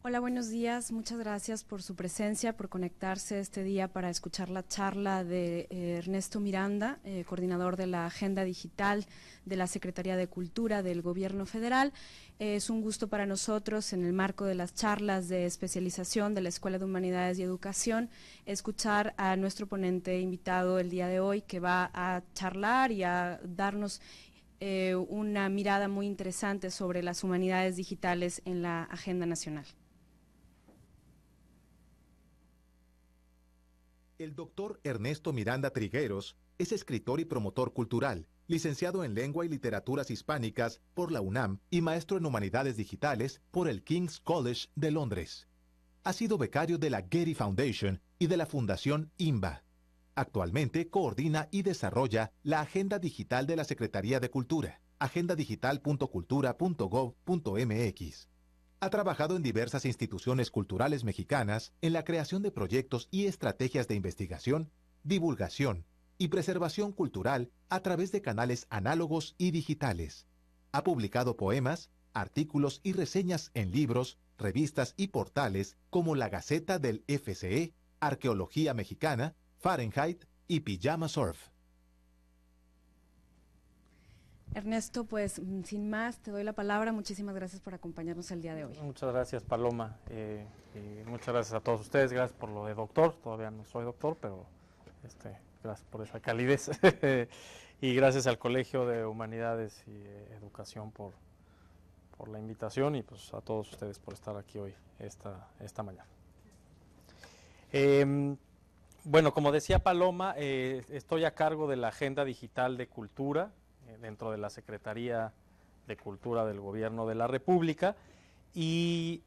Hola, buenos días. Muchas gracias por su presencia, por conectarse este día para escuchar la charla de Ernesto Miranda, coordinador de la Agenda Digital de la Secretaría de Cultura del Gobierno Federal. Es un gusto para nosotros, en el marco de las charlas de especialización de la Escuela de Humanidades y Educación, escuchar a nuestro ponente invitado el día de hoy, que va a charlar y a darnos una mirada muy interesante sobre las humanidades digitales en la agenda nacional. El doctor Ernesto Miranda Trigueros es escritor y promotor cultural, licenciado en Lengua y Literaturas Hispánicas por la UNAM y maestro en Humanidades Digitales por el King's College de Londres. Ha sido becario de la Getty Foundation y de la Fundación INBA. Actualmente coordina y desarrolla la Agenda Digital de la Secretaría de Cultura, agendadigital.cultura.gov.mx. Ha trabajado en diversas instituciones culturales mexicanas en la creación de proyectos y estrategias de investigación, divulgación y preservación cultural a través de canales análogos y digitales. Ha publicado poemas, artículos y reseñas en libros, revistas y portales como La Gaceta del FCE, Arqueología Mexicana, Fahrenheit y Pijama Surf. Ernesto, pues sin más, te doy la palabra. Muchísimas gracias por acompañarnos el día de hoy. Muchas gracias, Paloma. Y muchas gracias a todos ustedes. Gracias por lo de doctor. Todavía no soy doctor, pero gracias por esa calidez. Y gracias al Colegio de Humanidades y Educación por la invitación, y pues a todos ustedes por estar aquí hoy, esta mañana. Bueno, como decía Paloma, estoy a cargo de la Agenda Digital de Cultura dentro de la Secretaría de Cultura del Gobierno de la República, y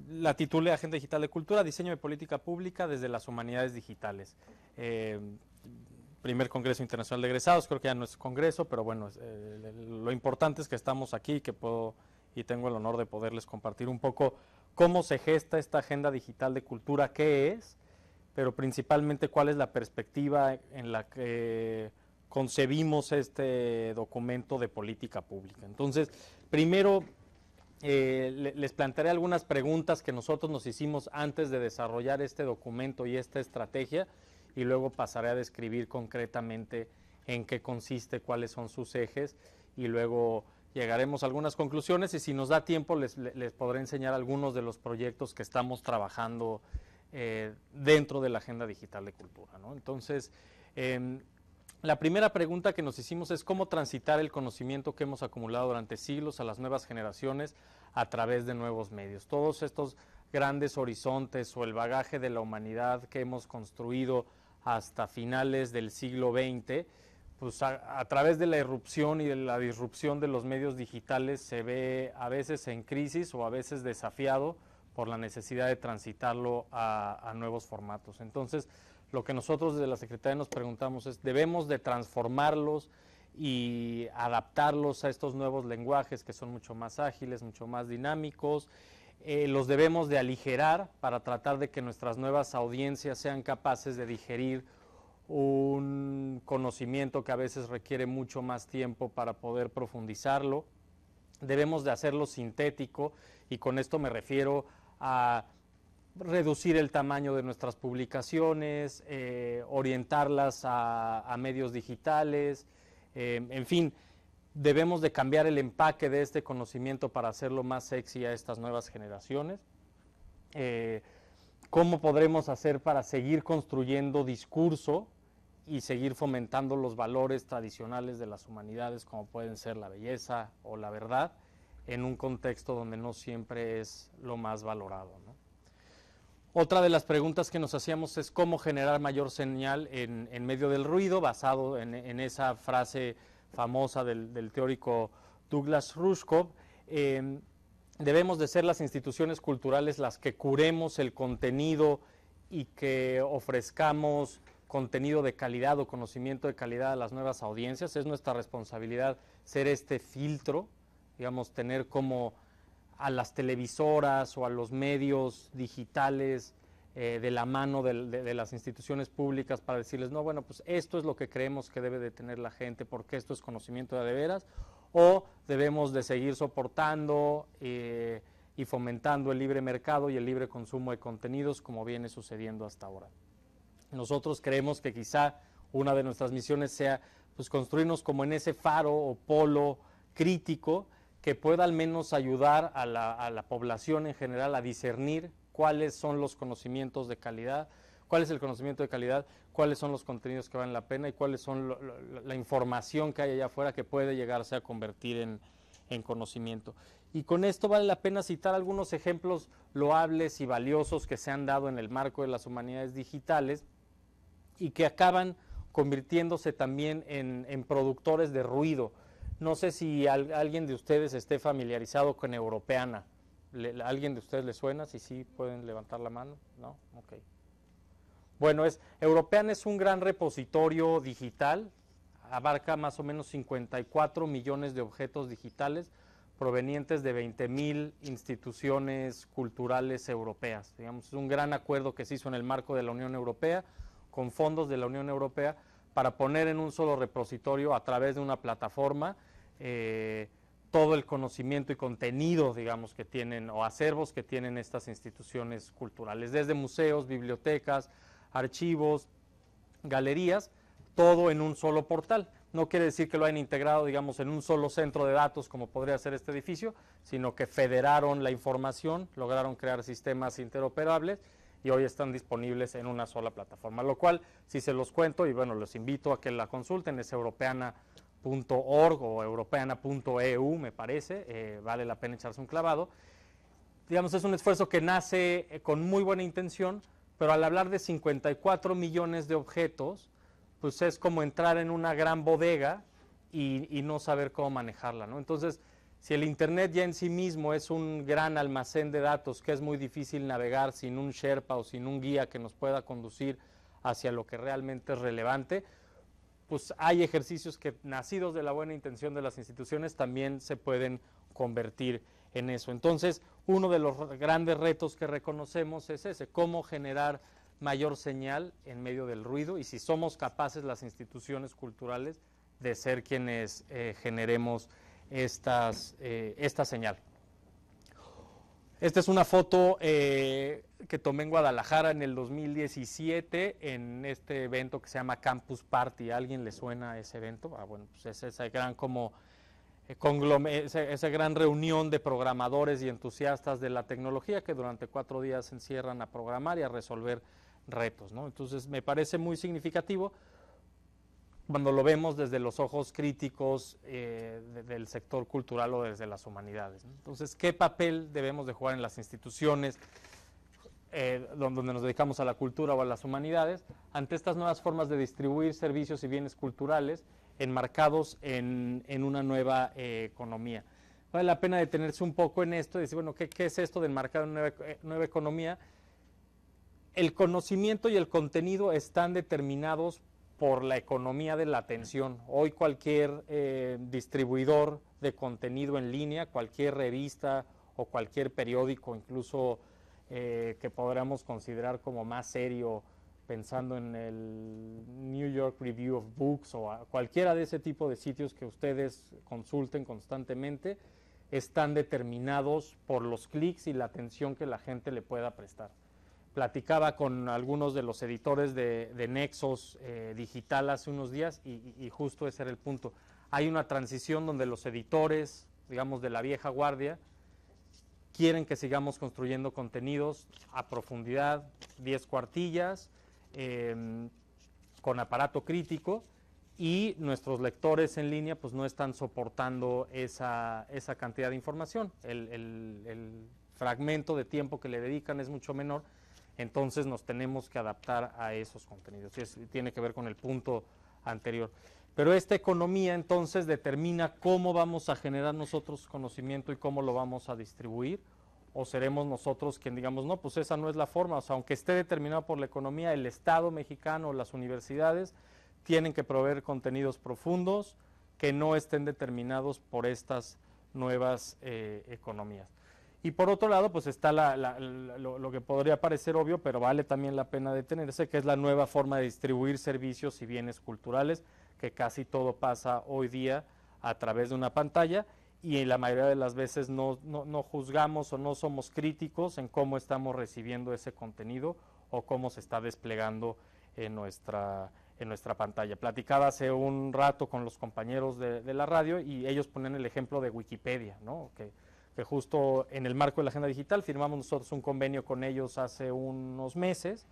la titulé Agenda Digital de Cultura, Diseño de Política Pública desde las Humanidades Digitales. Primer Congreso Internacional de Egresados, creo que ya no es congreso, pero bueno, lo importante es que estamos aquí, que puedo y tengo el honor de poderles compartir un poco cómo se gesta esta Agenda Digital de Cultura, qué es, pero principalmente cuál es la perspectiva en la que concebimos este documento de política pública. Entonces, primero les plantearé algunas preguntas que nosotros nos hicimos antes de desarrollar este documento y esta estrategia, y luego pasaré a describir concretamente en qué consiste, cuáles son sus ejes, y luego llegaremos a algunas conclusiones, y si nos da tiempo les podré enseñar algunos de los proyectos que estamos trabajando dentro de la Agenda Digital de Cultura, ¿no? Entonces, la primera pregunta que nos hicimos es cómo transitar el conocimiento que hemos acumulado durante siglos a las nuevas generaciones a través de nuevos medios. Todos estos grandes horizontes o el bagaje de la humanidad que hemos construido hasta finales del siglo XX, pues a través de la irrupción y de la disrupción de los medios digitales se ve a veces en crisis o a veces desafiado por la necesidad de transitarlo a nuevos formatos. Entonces, lo que nosotros desde la Secretaría nos preguntamos es, ¿debemos de transformarlos y adaptarlos a estos nuevos lenguajes que son mucho más ágiles, mucho más dinámicos? ¿Los debemos de aligerar para tratar de que nuestras nuevas audiencias sean capaces de digerir un conocimiento que a veces requiere mucho más tiempo para poder profundizarlo? Debemos de hacerlo sintético, y con esto me refiero a reducir el tamaño de nuestras publicaciones, orientarlas a medios digitales, en fin, debemos de cambiar el empaque de este conocimiento para hacerlo más sexy a estas nuevas generaciones. ¿Cómo podremos hacer para seguir construyendo discurso y seguir fomentando los valores tradicionales de las humanidades, como pueden ser la belleza o la verdad, en un contexto donde no siempre es lo más valorado, ¿no? Otra de las preguntas que nos hacíamos es cómo generar mayor señal en medio del ruido, basado en esa frase famosa del teórico Douglas Rushkoff. Debemos de ser las instituciones culturales las que curemos el contenido y que ofrezcamos contenido de calidad o conocimiento de calidad a las nuevas audiencias. Es nuestra responsabilidad ser este filtro, digamos, tener como a las televisoras o a los medios digitales de la mano de las instituciones públicas para decirles, no, bueno, pues esto es lo que creemos que debe de tener la gente porque esto es conocimiento de veras, o debemos de seguir soportando y fomentando el libre mercado y el libre consumo de contenidos como viene sucediendo hasta ahora. Nosotros creemos que quizá una de nuestras misiones sea pues construirnos como en ese faro o polo crítico que pueda al menos ayudar a la población en general a discernir cuáles son los conocimientos de calidad, cuál es el conocimiento de calidad, cuáles son los contenidos que valen la pena y cuáles son la información que hay allá afuera que puede llegarse a convertir en conocimiento. Y con esto vale la pena citar algunos ejemplos loables y valiosos que se han dado en el marco de las humanidades digitales y que acaban convirtiéndose también en productores de ruido. No sé si alguien de ustedes esté familiarizado con Europeana. ¿Alguien de ustedes le suena? Si sí, pueden levantar la mano. ¿No? Ok. Bueno, Europeana es un gran repositorio digital, abarca más o menos 54 millones de objetos digitales provenientes de 20,000 instituciones culturales europeas. Digamos, es un gran acuerdo que se hizo en el marco de la Unión Europea, con fondos de la Unión Europea, para poner en un solo repositorio a través de una plataforma todo el conocimiento y contenido, digamos, que tienen, o acervos que tienen estas instituciones culturales, desde museos, bibliotecas, archivos, galerías, todo en un solo portal. No quiere decir que lo hayan integrado, digamos, en un solo centro de datos como podría ser este edificio, sino que federaron la información, lograron crear sistemas interoperables y hoy están disponibles en una sola plataforma, lo cual, si se los cuento, y bueno, los invito a que la consulten, es europeana.org o europeana.eu, me parece, vale la pena echarse un clavado. Digamos, es un esfuerzo que nace con muy buena intención, pero al hablar de 54 millones de objetos, pues es como entrar en una gran bodega y no saber cómo manejarla, ¿no? Entonces, si el Internet ya en sí mismo es un gran almacén de datos que es muy difícil navegar sin un Sherpa o sin un guía que nos pueda conducir hacia lo que realmente es relevante, pues hay ejercicios que, nacidos de la buena intención de las instituciones, también se pueden convertir en eso. Entonces, uno de los grandes retos que reconocemos es ese, cómo generar mayor señal en medio del ruido y si somos capaces las instituciones culturales de ser quienes generemos esta señal. Esta es una foto que tomé en Guadalajara en el 2017 en este evento que se llama Campus Party. ¿A alguien le suena ese evento? Ah, bueno, pues es esa gran esa gran reunión de programadores y entusiastas de la tecnología que durante 4 días se encierran a programar y a resolver retos, ¿no? Entonces me parece muy significativo cuando lo vemos desde los ojos críticos del sector cultural o desde las humanidades, ¿no? Entonces, ¿qué papel debemos de jugar en las instituciones donde nos dedicamos a la cultura o a las humanidades ante estas nuevas formas de distribuir servicios y bienes culturales enmarcados en una nueva economía? Vale la pena detenerse un poco en esto y decir, bueno, ¿qué es esto de enmarcar una nueva economía? El conocimiento y el contenido están determinados por la economía de la atención. Hoy cualquier distribuidor de contenido en línea, cualquier revista o cualquier periódico, incluso que podríamos considerar como más serio, pensando en el New York Review of Books o cualquiera de ese tipo de sitios que ustedes consulten constantemente, están determinados por los clics y la atención que la gente le pueda prestar. Platicaba con algunos de los editores de Nexos Digital hace unos días y justo ese era el punto. Hay una transición donde los editores, digamos, de la vieja guardia, quieren que sigamos construyendo contenidos a profundidad, 10 cuartillas, con aparato crítico, y nuestros lectores en línea pues no están soportando esa cantidad de información. El fragmento de tiempo que le dedican es mucho menor. Entonces nos tenemos que adaptar a esos contenidos. Y tiene que ver con el punto anterior. Pero esta economía entonces determina cómo vamos a generar nosotros conocimiento y cómo lo vamos a distribuir. O seremos nosotros quien digamos, no, pues esa no es la forma. O sea, aunque esté determinado por la economía, el Estado mexicano, las universidades, tienen que proveer contenidos profundos que no estén determinados por estas nuevas economías. Y por otro lado, pues está lo que podría parecer obvio, pero vale también la pena detenerse, que es la nueva forma de distribuir servicios y bienes culturales, que casi todo pasa hoy día a través de una pantalla, y la mayoría de las veces no juzgamos o no somos críticos en cómo estamos recibiendo ese contenido o cómo se está desplegando en nuestra pantalla. Platicaba hace un rato con los compañeros de la radio y ellos ponen el ejemplo de Wikipedia, ¿no? Que justo en el marco de la agenda digital firmamos nosotros un convenio con ellos hace unos meses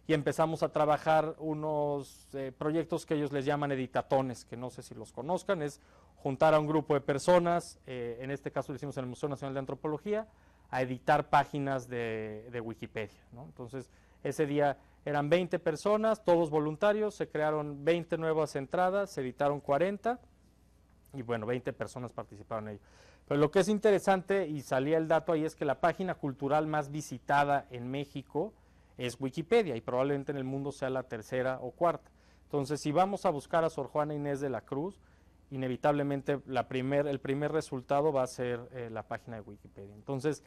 y empezamos a trabajar unos proyectos que ellos les llaman editatones, que no sé si los conozcan, es juntar a un grupo de personas, en este caso lo hicimos en el Museo Nacional de Antropología, a editar páginas de Wikipedia, ¿no? Entonces, ese día eran 20 personas, todos voluntarios, se crearon 20 nuevas entradas, se editaron 40 y bueno, 20 personas participaron en ello. Pero lo que es interesante, y salía el dato ahí, es que la página cultural más visitada en México es Wikipedia y probablemente en el mundo sea la tercera o cuarta. Entonces, si vamos a buscar a Sor Juana Inés de la Cruz, inevitablemente el primer resultado va a ser la página de Wikipedia. Entonces,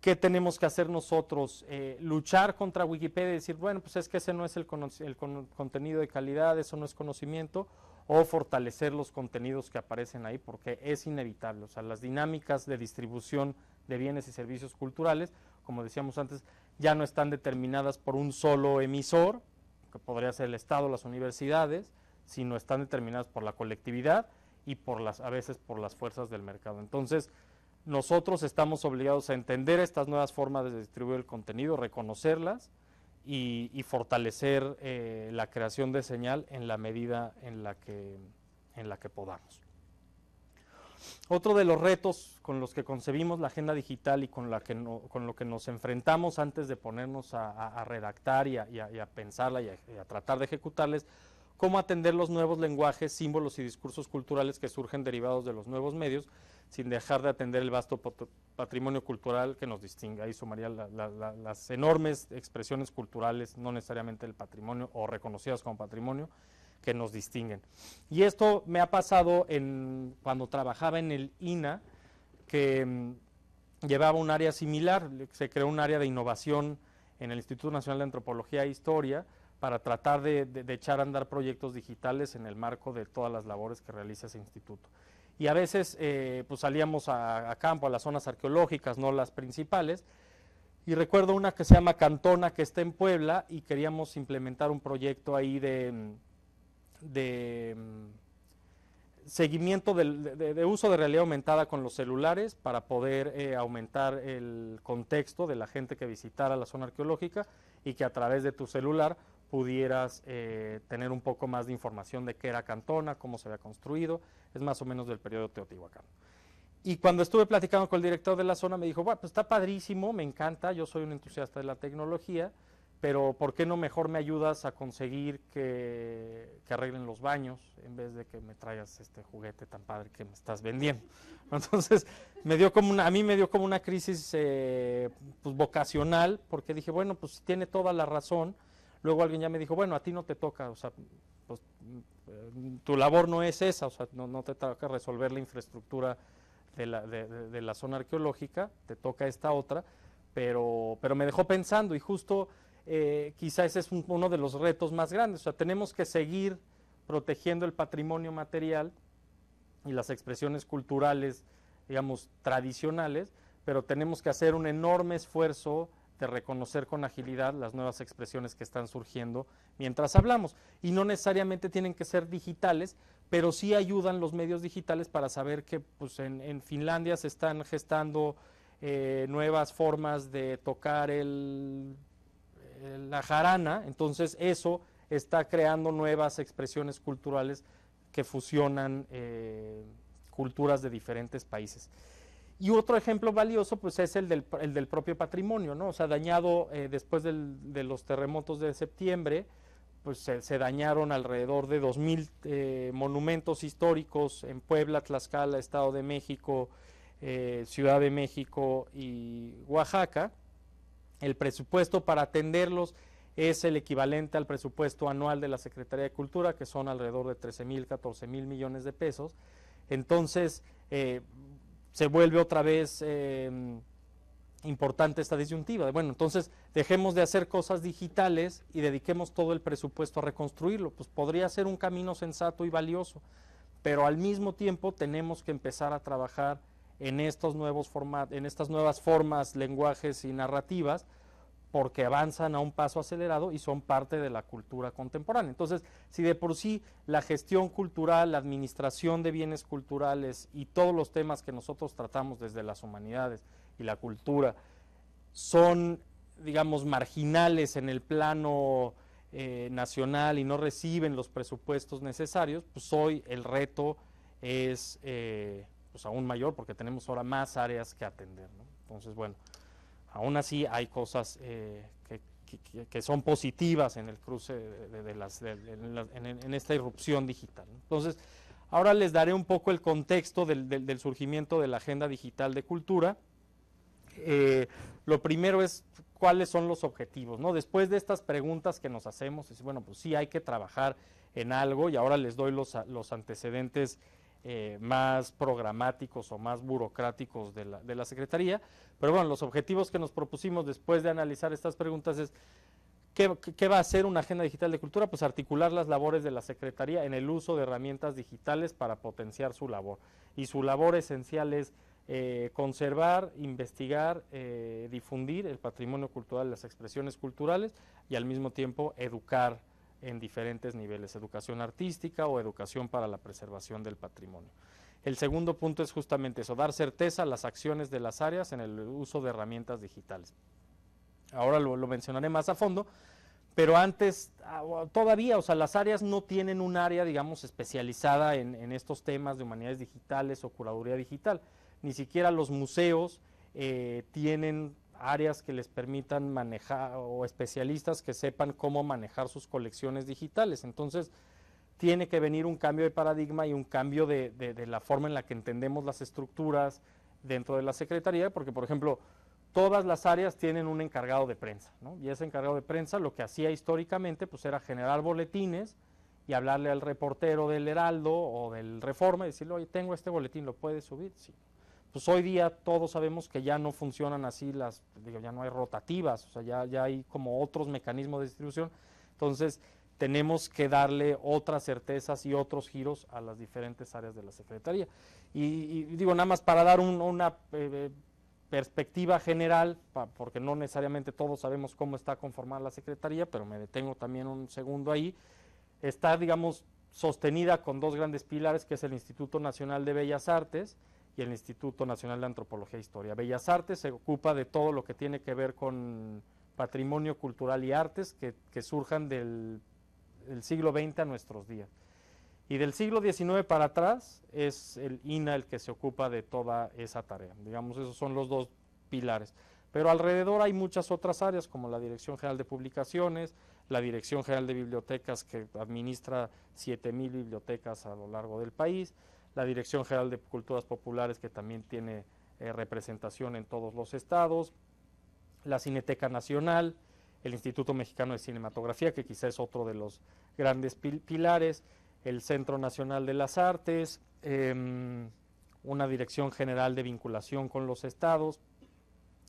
¿qué tenemos que hacer nosotros? Luchar contra Wikipedia y decir, bueno, pues es que ese no es el contenido de calidad, eso no es conocimiento, o fortalecer los contenidos que aparecen ahí, porque es inevitable. O sea, las dinámicas de distribución de bienes y servicios culturales, como decíamos antes, ya no están determinadas por un solo emisor, que podría ser el Estado, las universidades, sino están determinadas por la colectividad y a veces por las fuerzas del mercado. Entonces, nosotros estamos obligados a entender estas nuevas formas de distribuir el contenido, reconocerlas y fortalecer la creación de señal en la medida en la que podamos. Otro de los retos con los que concebimos la agenda digital y con lo que nos enfrentamos antes de ponernos a redactar y a pensarla y a tratar de ejecutarles, cómo atender los nuevos lenguajes, símbolos y discursos culturales que surgen derivados de los nuevos medios, sin dejar de atender el vasto patrimonio cultural que nos distingue. Ahí sumaría las enormes expresiones culturales, no necesariamente el patrimonio o reconocidas como patrimonio, que nos distinguen. Y esto me ha pasado cuando trabajaba en el INA, que llevaba un área similar, se creó un área de innovación en el Instituto Nacional de Antropología e Historia, para tratar de echar a andar proyectos digitales en el marco de todas las labores que realiza ese instituto. Y a veces pues salíamos a campo, a las zonas arqueológicas, no las principales, y recuerdo una que se llama Cantona, que está en Puebla, y queríamos implementar un proyecto ahí de seguimiento de uso de realidad aumentada con los celulares para poder aumentar el contexto de la gente que visitara la zona arqueológica y que a través de tu celular pudieras tener un poco más de información de qué era Cantona, cómo se había construido, es más o menos del periodo teotihuacano. Y cuando estuve platicando con el director de la zona me dijo, bueno, pues está padrísimo, me encanta, yo soy un entusiasta de la tecnología, pero ¿por qué no mejor me ayudas a conseguir que arreglen los baños en vez de que me traigas este juguete tan padre que me estás vendiendo? Entonces a mí me dio como una crisis pues vocacional, porque dije, bueno, pues tiene toda la razón. Luego alguien ya me dijo, bueno, a ti no te toca, o sea, pues, tu labor no es esa, o sea, no te toca resolver la infraestructura de la zona arqueológica, te toca esta otra, pero me dejó pensando y justo quizá ese es uno de los retos más grandes. O sea, tenemos que seguir protegiendo el patrimonio material y las expresiones culturales, digamos, tradicionales, pero tenemos que hacer un enorme esfuerzo de reconocer con agilidad las nuevas expresiones que están surgiendo mientras hablamos. Y no necesariamente tienen que ser digitales, pero sí ayudan los medios digitales para saber que pues, en Finlandia se están gestando nuevas formas de tocar la jarana, entonces eso está creando nuevas expresiones culturales que fusionan culturas de diferentes países. Y otro ejemplo valioso pues es el del propio patrimonio, ¿no? O sea, dañado después de los terremotos de septiembre, pues se dañaron alrededor de 2,000 monumentos históricos en Puebla, Tlaxcala, Estado de México, Ciudad de México y Oaxaca. El presupuesto para atenderlos es el equivalente al presupuesto anual de la Secretaría de Cultura, que son alrededor de 13,000, 14,000 millones de pesos. Entonces, se vuelve otra vez importante esta disyuntiva. Bueno, entonces dejemos de hacer cosas digitales y dediquemos todo el presupuesto a reconstruirlo. Pues podría ser un camino sensato y valioso, pero al mismo tiempo tenemos que empezar a trabajar en estos nuevos en estas nuevas formas, lenguajes y narrativas, porque avanzan a un paso acelerado y son parte de la cultura contemporánea. Entonces, si de por sí la gestión cultural, la administración de bienes culturales y todos los temas que nosotros tratamos desde las humanidades y la cultura son, digamos, marginales en el plano nacional y no reciben los presupuestos necesarios, pues hoy el reto es pues aún mayor, porque tenemos ahora más áreas que atender, ¿no? Entonces, bueno, aún así hay cosas que son positivas en el cruce en esta irrupción digital, ¿no? Entonces, ahora les daré un poco el contexto del surgimiento de la Agenda Digital de Cultura. Lo primero es cuáles son los objetivos, ¿no? Después de estas preguntas que nos hacemos, es, bueno, pues sí hay que trabajar en algo, y ahora les doy los antecedentes más programáticos o más burocráticos de la Secretaría, pero bueno, los objetivos que nos propusimos después de analizar estas preguntas es, ¿qué va a hacer una Agenda Digital de Cultura? Pues articular las labores de la Secretaría en el uso de herramientas digitales para potenciar su labor, y su labor esencial es conservar, investigar, difundir el patrimonio cultural, las expresiones culturales, y al mismo tiempo educar en diferentes niveles, educación artística o educación para la preservación del patrimonio. El segundo punto es justamente eso, dar certeza a las acciones de las áreas en el uso de herramientas digitales. Ahora lo mencionaré más a fondo, pero antes, todavía, o sea, las áreas no tienen un área, digamos, especializada en estos temas de humanidades digitales o curaduría digital. Ni siquiera los museos tienen áreas que les permitan manejar, o especialistas que sepan cómo manejar sus colecciones digitales. Entonces, tiene que venir un cambio de paradigma y un cambio de la forma en la que entendemos las estructuras dentro de la Secretaría, porque, por ejemplo, todas las áreas tienen un encargado de prensa, ¿no? Y ese encargado de prensa lo que hacía históricamente pues era generar boletines y hablarle al reportero del Heraldo o del Reforma y decirle, oye, tengo este boletín, ¿lo puedes subir? Sí. Pues hoy día todos sabemos que ya no funcionan así ya no hay rotativas, o sea, ya hay como otros mecanismos de distribución. Entonces, tenemos que darle otras certezas y otros giros a las diferentes áreas de la Secretaría. Y digo, nada más para dar una perspectiva general, porque no necesariamente todos sabemos cómo está conformada la Secretaría, pero me detengo también un segundo ahí. Está, digamos, sostenida con dos grandes pilares, que es el Instituto Nacional de Bellas Artes y el Instituto Nacional de Antropología e Historia. Bellas Artes se ocupa de todo lo que tiene que ver con patrimonio cultural y artes que surjan del siglo XX a nuestros días. Y del siglo XIX para atrás es el INAH el que se ocupa de toda esa tarea. Digamos, esos son los dos pilares. Pero alrededor hay muchas otras áreas, como la Dirección General de Publicaciones, la Dirección General de Bibliotecas, que administra 7,000 bibliotecas a lo largo del país, la Dirección General de Culturas Populares, que también tiene representación en todos los estados, la Cineteca Nacional, el Instituto Mexicano de Cinematografía, que quizá es otro de los grandes pilares, el Centro Nacional de las Artes, una Dirección General de Vinculación con los estados,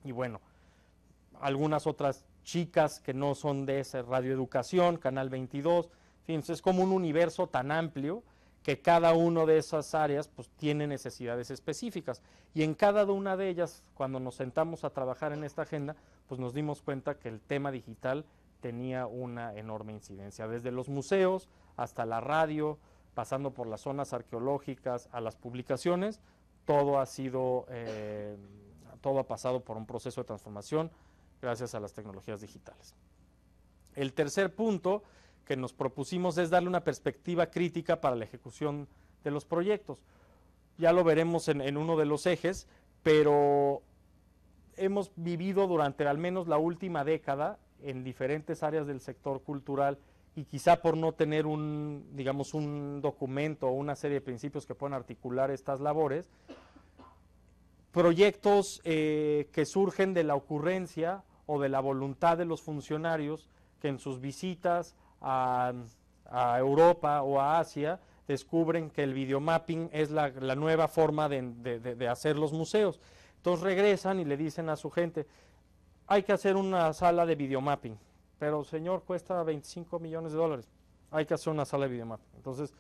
y bueno, algunas otras chicas que no son de esa, Radioeducación, Canal 22, en fin, es como un universo tan amplio que cada una de esas áreas pues tiene necesidades específicas, y en cada una de ellas, cuando nos sentamos a trabajar en esta agenda, pues nos dimos cuenta que el tema digital tenía una enorme incidencia, desde los museos hasta la radio, pasando por las zonas arqueológicas, a las publicaciones, todo ha pasado por un proceso de transformación gracias a las tecnologías digitales. El tercer punto que nos propusimos es darle una perspectiva crítica para la ejecución de los proyectos. Ya lo veremos en uno de los ejes, pero hemos vivido durante al menos la última década en diferentes áreas del sector cultural, y quizá por no tener un documento o una serie de principios que puedan articular estas labores, proyectos que surgen de la ocurrencia o de la voluntad de los funcionarios que en sus visitas a Europa o a Asia descubren que el videomapping es la nueva forma de hacer los museos. Entonces regresan y le dicen a su gente, hay que hacer una sala de videomapping, pero señor, cuesta 25 millones de dólares, hay que hacer una sala de videomapping. Entonces,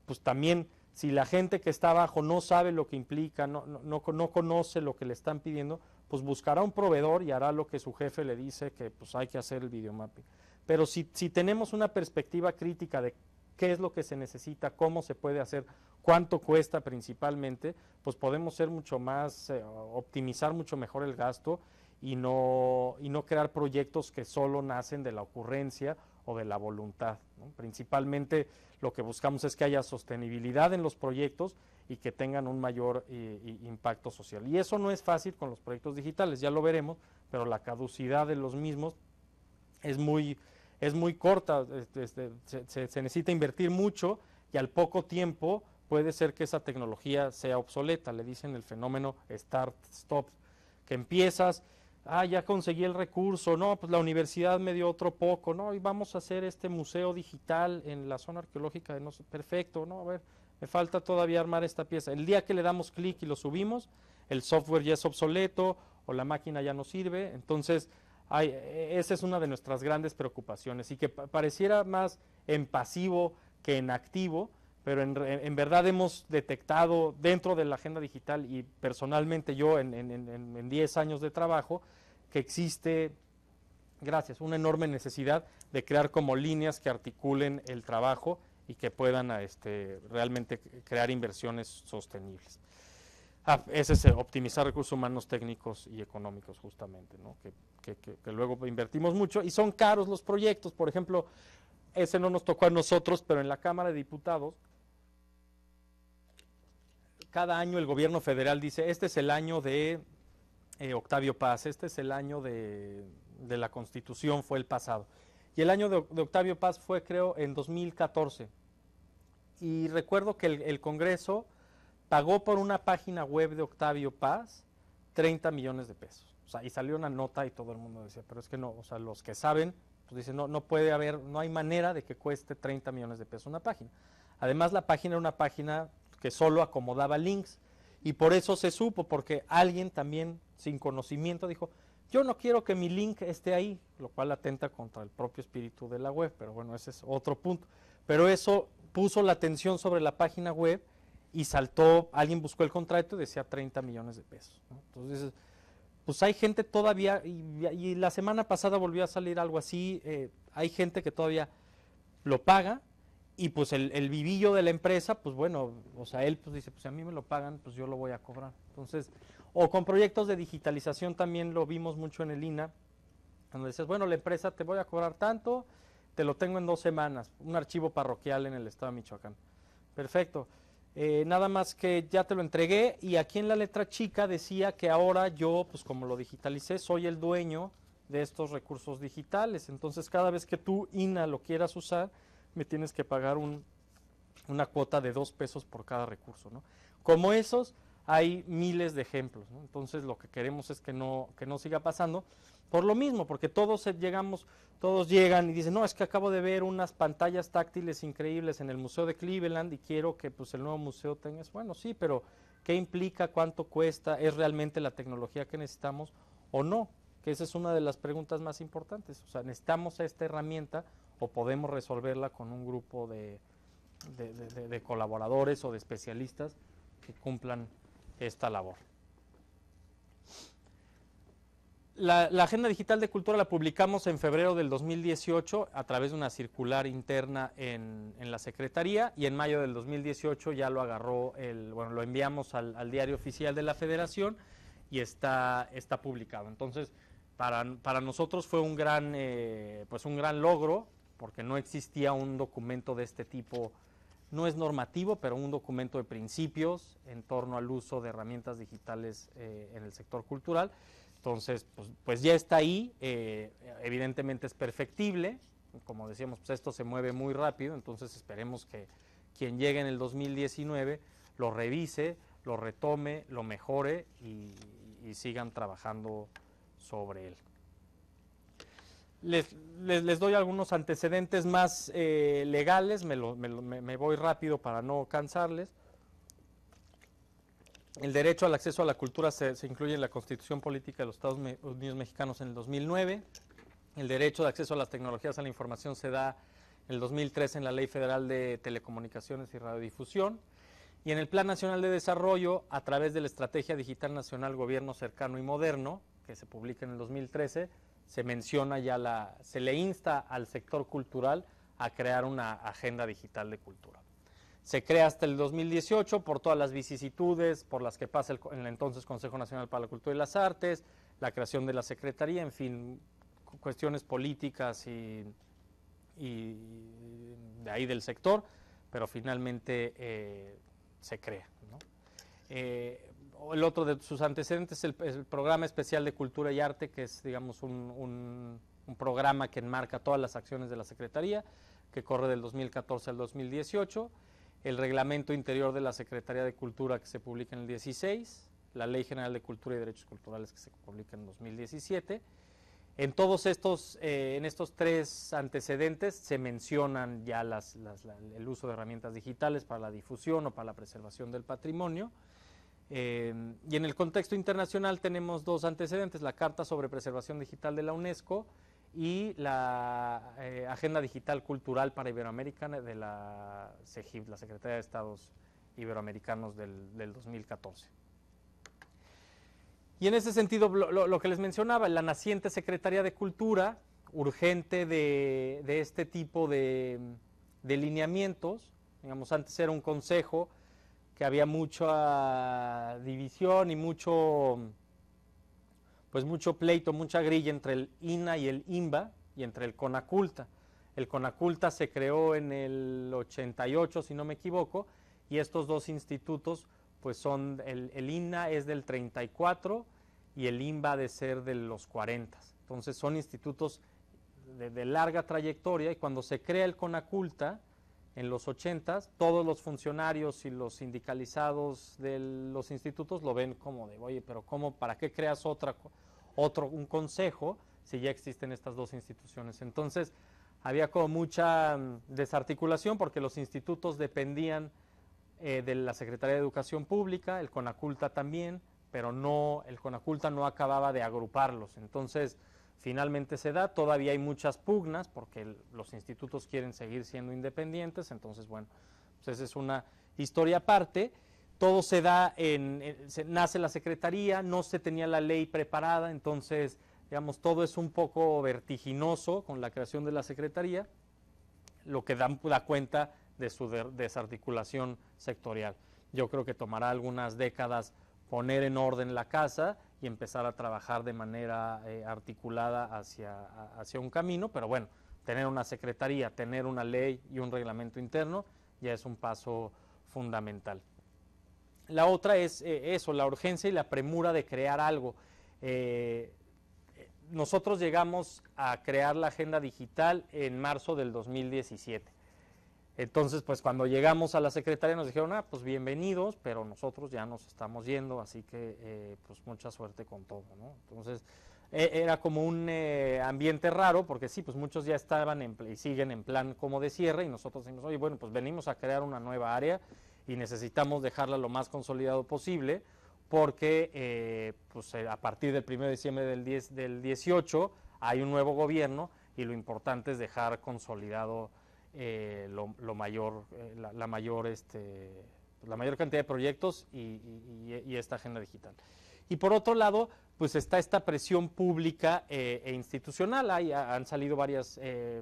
pues también, si la gente que está abajo no sabe lo que implica, no conoce lo que le están pidiendo, pues buscará un proveedor y hará lo que su jefe le dice, que pues hay que hacer el videomapping. Pero si tenemos una perspectiva crítica de qué es lo que se necesita, cómo se puede hacer, cuánto cuesta principalmente, pues podemos ser mucho más, optimizar mucho mejor el gasto y no crear proyectos que solo nacen de la ocurrencia o de la voluntad, ¿no? Principalmente lo que buscamos es que haya sostenibilidad en los proyectos y que tengan un mayor impacto social. Y eso no es fácil con los proyectos digitales, ya lo veremos, pero la caducidad de los mismos es muy corta, se necesita invertir mucho y al poco tiempo puede ser que esa tecnología sea obsoleta, le dicen el fenómeno start-stop, que empiezas, ya conseguí el recurso, no, pues la universidad me dio otro poco, no, y vamos a hacer este museo digital en la zona arqueológica de no sé, perfecto, no, a ver, me falta todavía armar esta pieza. El día que le damos clic y lo subimos, el software ya es obsoleto o la máquina ya no sirve, entonces esa es una de nuestras grandes preocupaciones y que pareciera más en pasivo que en activo, pero en verdad hemos detectado dentro de la agenda digital y personalmente yo en 10 años de trabajo que existe, una enorme necesidad de crear como líneas que articulen el trabajo y que puedan realmente crear inversiones sostenibles. Ese es optimizar recursos humanos, técnicos y económicos justamente, ¿no? Que luego invertimos mucho y son caros los proyectos. Por ejemplo, ese no nos tocó a nosotros, pero en la Cámara de Diputados cada año el gobierno federal dice, este es el año de Octavio Paz, este es el año de la Constitución, fue el pasado. Y el año de Octavio Paz fue, creo, en 2014. Y recuerdo que el Congreso pagó por una página web de Octavio Paz 30 millones de pesos. O sea, y salió una nota y todo el mundo decía, pero es que no, o sea, los que saben, pues dicen, no puede haber, no hay manera de que cueste 30 millones de pesos una página. Además, la página era una página que solo acomodaba links y por eso se supo, porque alguien también sin conocimiento dijo, yo no quiero que mi link esté ahí, lo cual atenta contra el propio espíritu de la web, pero bueno, ese es otro punto. Pero eso puso la atención sobre la página web y saltó, alguien buscó el contrato y decía 30 millones de pesos, ¿no? Entonces, pues hay gente todavía, y la semana pasada volvió a salir algo así, hay gente que todavía lo paga, y pues el vivillo de la empresa, pues bueno, o sea, él pues dice, pues si a mí me lo pagan, pues yo lo voy a cobrar. Entonces, o con proyectos de digitalización también lo vimos mucho en el INA, cuando dices, bueno, la empresa te voy a cobrar tanto, te lo tengo en 2 semanas, un archivo parroquial en el estado de Michoacán. Perfecto. Nada más que ya te lo entregué y aquí en la letra chica decía que ahora yo, pues como lo digitalicé, soy el dueño de estos recursos digitales. Entonces, cada vez que tú, INA, lo quieras usar, me tienes que pagar una cuota de 2 pesos por cada recurso, ¿no? Como esos, hay miles de ejemplos, ¿no? Entonces, lo que queremos es que no siga pasando por lo mismo, porque todos llegan y dicen, no, es que acabo de ver unas pantallas táctiles increíbles en el Museo de Cleveland y quiero que pues el nuevo museo tenga eso. Bueno, sí, pero ¿qué implica? ¿Cuánto cuesta? ¿Es realmente la tecnología que necesitamos o no? Que esa es una de las preguntas más importantes. O sea, ¿necesitamos esta herramienta o podemos resolverla con un grupo de colaboradores o de especialistas que cumplan esta labor? La Agenda Digital de Cultura la publicamos en febrero del 2018 a través de una circular interna en la Secretaría y en mayo del 2018 ya lo agarró, lo enviamos al Diario Oficial de la Federación y está publicado. Entonces, para nosotros fue un gran logro, porque no existía un documento de este tipo, no es normativo, pero un documento de principios en torno al uso de herramientas digitales en el sector cultural. Entonces, pues ya está ahí, evidentemente es perfectible, como decíamos, pues esto se mueve muy rápido, entonces esperemos que quien llegue en el 2019 lo revise, lo retome, lo mejore y sigan trabajando sobre él. Les doy algunos antecedentes más legales, me voy rápido para no cansarles. El derecho al acceso a la cultura se incluye en la Constitución Política de los Estados Unidos Mexicanos en el 2009. El derecho de acceso a las tecnologías a la información se da en el 2013 en la Ley Federal de Telecomunicaciones y Radiodifusión. Y en el Plan Nacional de Desarrollo, a través de la Estrategia Digital Nacional Gobierno Cercano y Moderno, que se publica en el 2013, se menciona ya se le insta al sector cultural a crear una agenda digital de cultura. Se crea hasta el 2018 por todas las vicisitudes por las que pasa el entonces Consejo Nacional para la Cultura y las Artes, la creación de la Secretaría, en fin, cuestiones políticas y de ahí del sector, pero finalmente se crea, ¿no? El otro de sus antecedentes es el Programa Especial de Cultura y Arte, que es, digamos, un programa que enmarca todas las acciones de la Secretaría, que corre del 2014 al 2018, el Reglamento Interior de la Secretaría de Cultura, que se publica en el 16, la Ley General de Cultura y Derechos Culturales, que se publica en 2017. En todos estos, en estos tres antecedentes se mencionan ya el uso de herramientas digitales para la difusión o para la preservación del patrimonio. Y en el contexto internacional tenemos dos antecedentes, la Carta sobre Preservación Digital de la UNESCO y la Agenda Digital Cultural para Iberoamérica de la CEGIB, la Secretaría de Estados Iberoamericanos del 2014. Y en ese sentido, lo que les mencionaba, la naciente Secretaría de Cultura, urgente de este tipo de lineamientos, digamos, antes era un consejo que había mucha división y mucho pleito, mucha grilla entre el INAH y el INBA y entre el CONACULTA. El CONACULTA se creó en el 88, si no me equivoco, y estos dos institutos, pues son, el INAH es del 34 y el INBA ha de ser de los 40. Entonces son institutos de larga trayectoria, y cuando se crea el CONACULTA, en los 80, todos los funcionarios y los sindicalizados de los institutos lo ven como de, oye, pero ¿cómo, para qué creas un consejo si ya existen estas dos instituciones? Entonces había como mucha desarticulación porque los institutos dependían de la Secretaría de Educación Pública, el CONACULTA también, pero el CONACULTA no acababa de agruparlos. Entonces finalmente se da, todavía hay muchas pugnas porque los institutos quieren seguir siendo independientes, entonces bueno, pues esa es una historia aparte. Todo se da, nace la Secretaría, no se tenía la ley preparada, entonces digamos todo es un poco vertiginoso con la creación de la Secretaría, lo que da cuenta de su desarticulación sectorial. Yo creo que tomará algunas décadas poner en orden la casa y empezar a trabajar de manera articulada hacia un camino, pero bueno, tener una secretaría, tener una ley y un reglamento interno ya es un paso fundamental. La otra es eso, la urgencia y la premura de crear algo. Nosotros llegamos a crear la agenda digital en marzo del 2017. Entonces, pues cuando llegamos a la Secretaría nos dijeron, pues bienvenidos, pero nosotros ya nos estamos yendo, así que pues mucha suerte con todo, ¿no? Entonces, era como un ambiente raro, porque sí, pues muchos ya estaban y siguen en plan como de cierre, y nosotros decimos, oye, bueno, pues venimos a crear una nueva área y necesitamos dejarla lo más consolidado posible, porque pues a partir del 1 de diciembre del 18 hay un nuevo gobierno y lo importante es dejar consolidado la mayor cantidad de proyectos y esta agenda digital. Y por otro lado, pues está esta presión pública e institucional. Han salido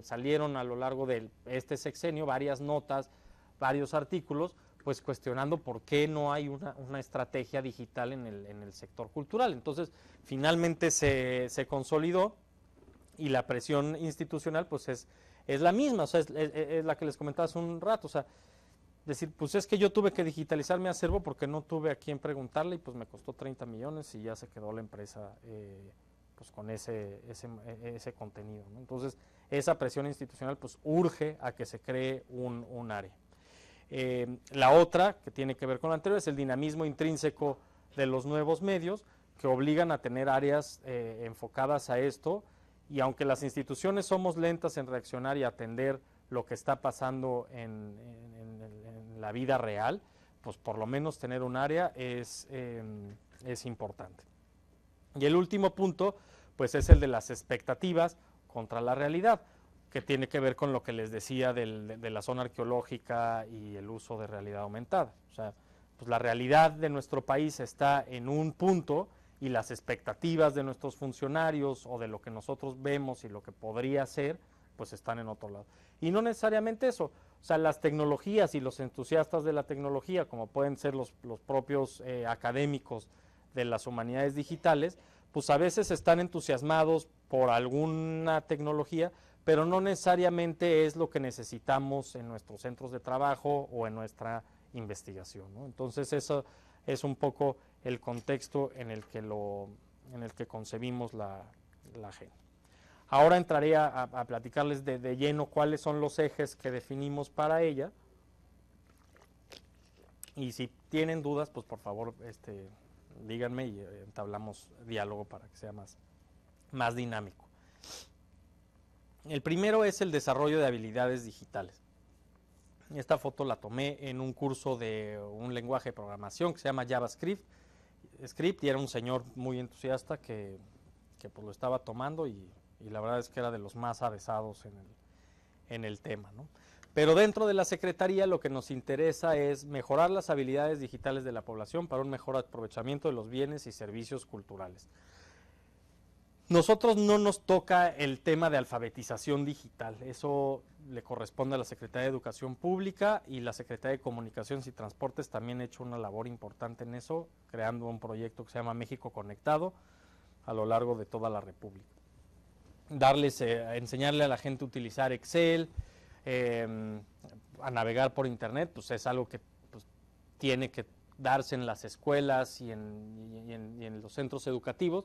salieron a lo largo de este sexenio varias notas, varios artículos, pues cuestionando por qué no hay una estrategia digital en el sector cultural. Entonces, finalmente se consolidó, y la presión institucional pues es la misma, o sea, es la que les comentaba hace un rato, o sea, decir, pues es que yo tuve que digitalizar mi acervo porque no tuve a quién preguntarle y pues me costó 30 millones y ya se quedó la empresa pues con ese contenido, ¿no? Entonces, esa presión institucional pues urge a que se cree un área. La otra, que tiene que ver con la anterior, es el dinamismo intrínseco de los nuevos medios que obligan a tener áreas enfocadas a esto Y aunque las instituciones somos lentas en reaccionar y atender lo que está pasando en la vida real, pues por lo menos tener un área es importante. Y el último punto, pues es el de las expectativas contra la realidad, que tiene que ver con lo que les decía de la zona arqueológica y el uso de realidad aumentada. O sea, pues la realidad de nuestro país está en un punto y las expectativas de nuestros funcionarios o de lo que nosotros vemos y lo que podría ser, pues están en otro lado. Y no necesariamente eso, o sea, las tecnologías y los entusiastas de la tecnología, como pueden ser los propios académicos de las humanidades digitales, pues a veces están entusiasmados por alguna tecnología, pero no necesariamente es lo que necesitamos en nuestros centros de trabajo o en nuestra investigación, ¿no? Entonces eso es un poco el contexto en el que concebimos la agenda. Ahora entraré a platicarles de lleno cuáles son los ejes que definimos para ella. Y si tienen dudas, pues por favor díganme y entablamos diálogo para que sea más dinámico. El primero es el desarrollo de habilidades digitales. Esta foto la tomé en un curso de un lenguaje de programación que se llama JavaScript, y era un señor muy entusiasta que pues lo estaba tomando y la verdad es que era de los más avesados en el tema, ¿no? Pero dentro de la Secretaría lo que nos interesa es mejorar las habilidades digitales de la población para un mejor aprovechamiento de los bienes y servicios culturales. Nosotros no nos toca el tema de alfabetización digital, eso le corresponde a la Secretaría de Educación Pública, y la Secretaría de Comunicaciones y Transportes también ha hecho una labor importante en eso, creando un proyecto que se llama México Conectado a lo largo de toda la República. Enseñarle a la gente a utilizar Excel, a navegar por internet, pues es algo que pues, tiene que darse en las escuelas y en los centros educativos,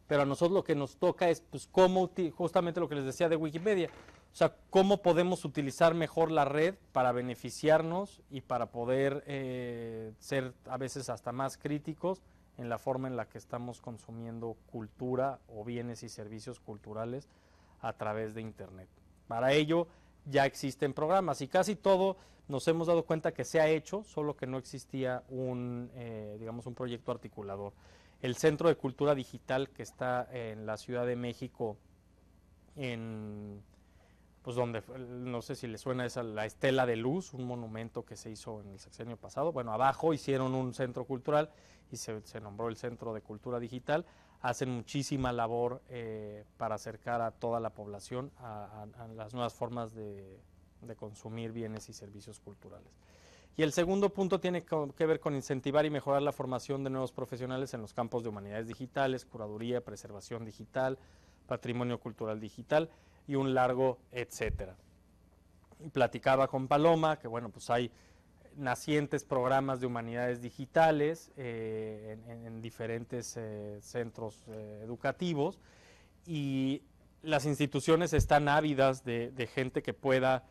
pero a nosotros lo que nos toca es pues cómo, justamente lo que les decía de Wikipedia, o sea, cómo podemos utilizar mejor la red para beneficiarnos y para poder ser a veces hasta más críticos en la forma en la que estamos consumiendo cultura o bienes y servicios culturales a través de internet. Para ello ya existen programas y casi todo nos hemos dado cuenta que se ha hecho, solo que no existía un proyecto articulador. El Centro de Cultura Digital que está en la Ciudad de México, pues donde, no sé si les suena esa, la Estela de Luz, un monumento que se hizo en el sexenio pasado. Bueno, abajo hicieron un centro cultural y se nombró el Centro de Cultura Digital. Hacen muchísima labor para acercar a toda la población a las nuevas formas de consumir bienes y servicios culturales. Y el segundo punto tiene que ver con incentivar y mejorar la formación de nuevos profesionales en los campos de humanidades digitales, curaduría, preservación digital, patrimonio cultural digital y un largo etcétera. Platicaba con Paloma que bueno, pues hay nacientes programas de humanidades digitales en diferentes centros educativos, y las instituciones están ávidas de gente que pueda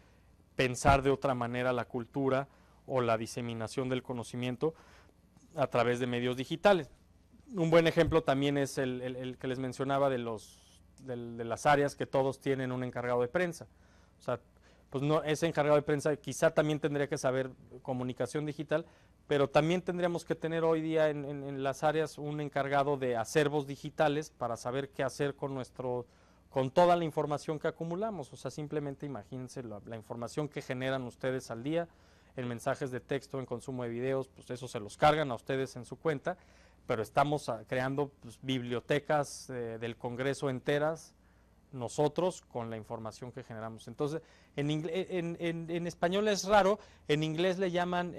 pensar de otra manera la cultura o la diseminación del conocimiento a través de medios digitales. Un buen ejemplo también es el que les mencionaba de las áreas que todos tienen un encargado de prensa. O sea, pues no, ese encargado de prensa quizá también tendría que saber comunicación digital, pero también tendríamos que tener hoy día en las áreas un encargado de acervos digitales para saber qué hacer con toda la información que acumulamos. O sea, simplemente imagínense la información que generan ustedes al día, en mensajes de texto, en consumo de videos, pues eso se los cargan a ustedes en su cuenta, pero estamos creando pues, bibliotecas del Congreso enteras, nosotros, con la información que generamos. Entonces, en español es raro, en inglés le llaman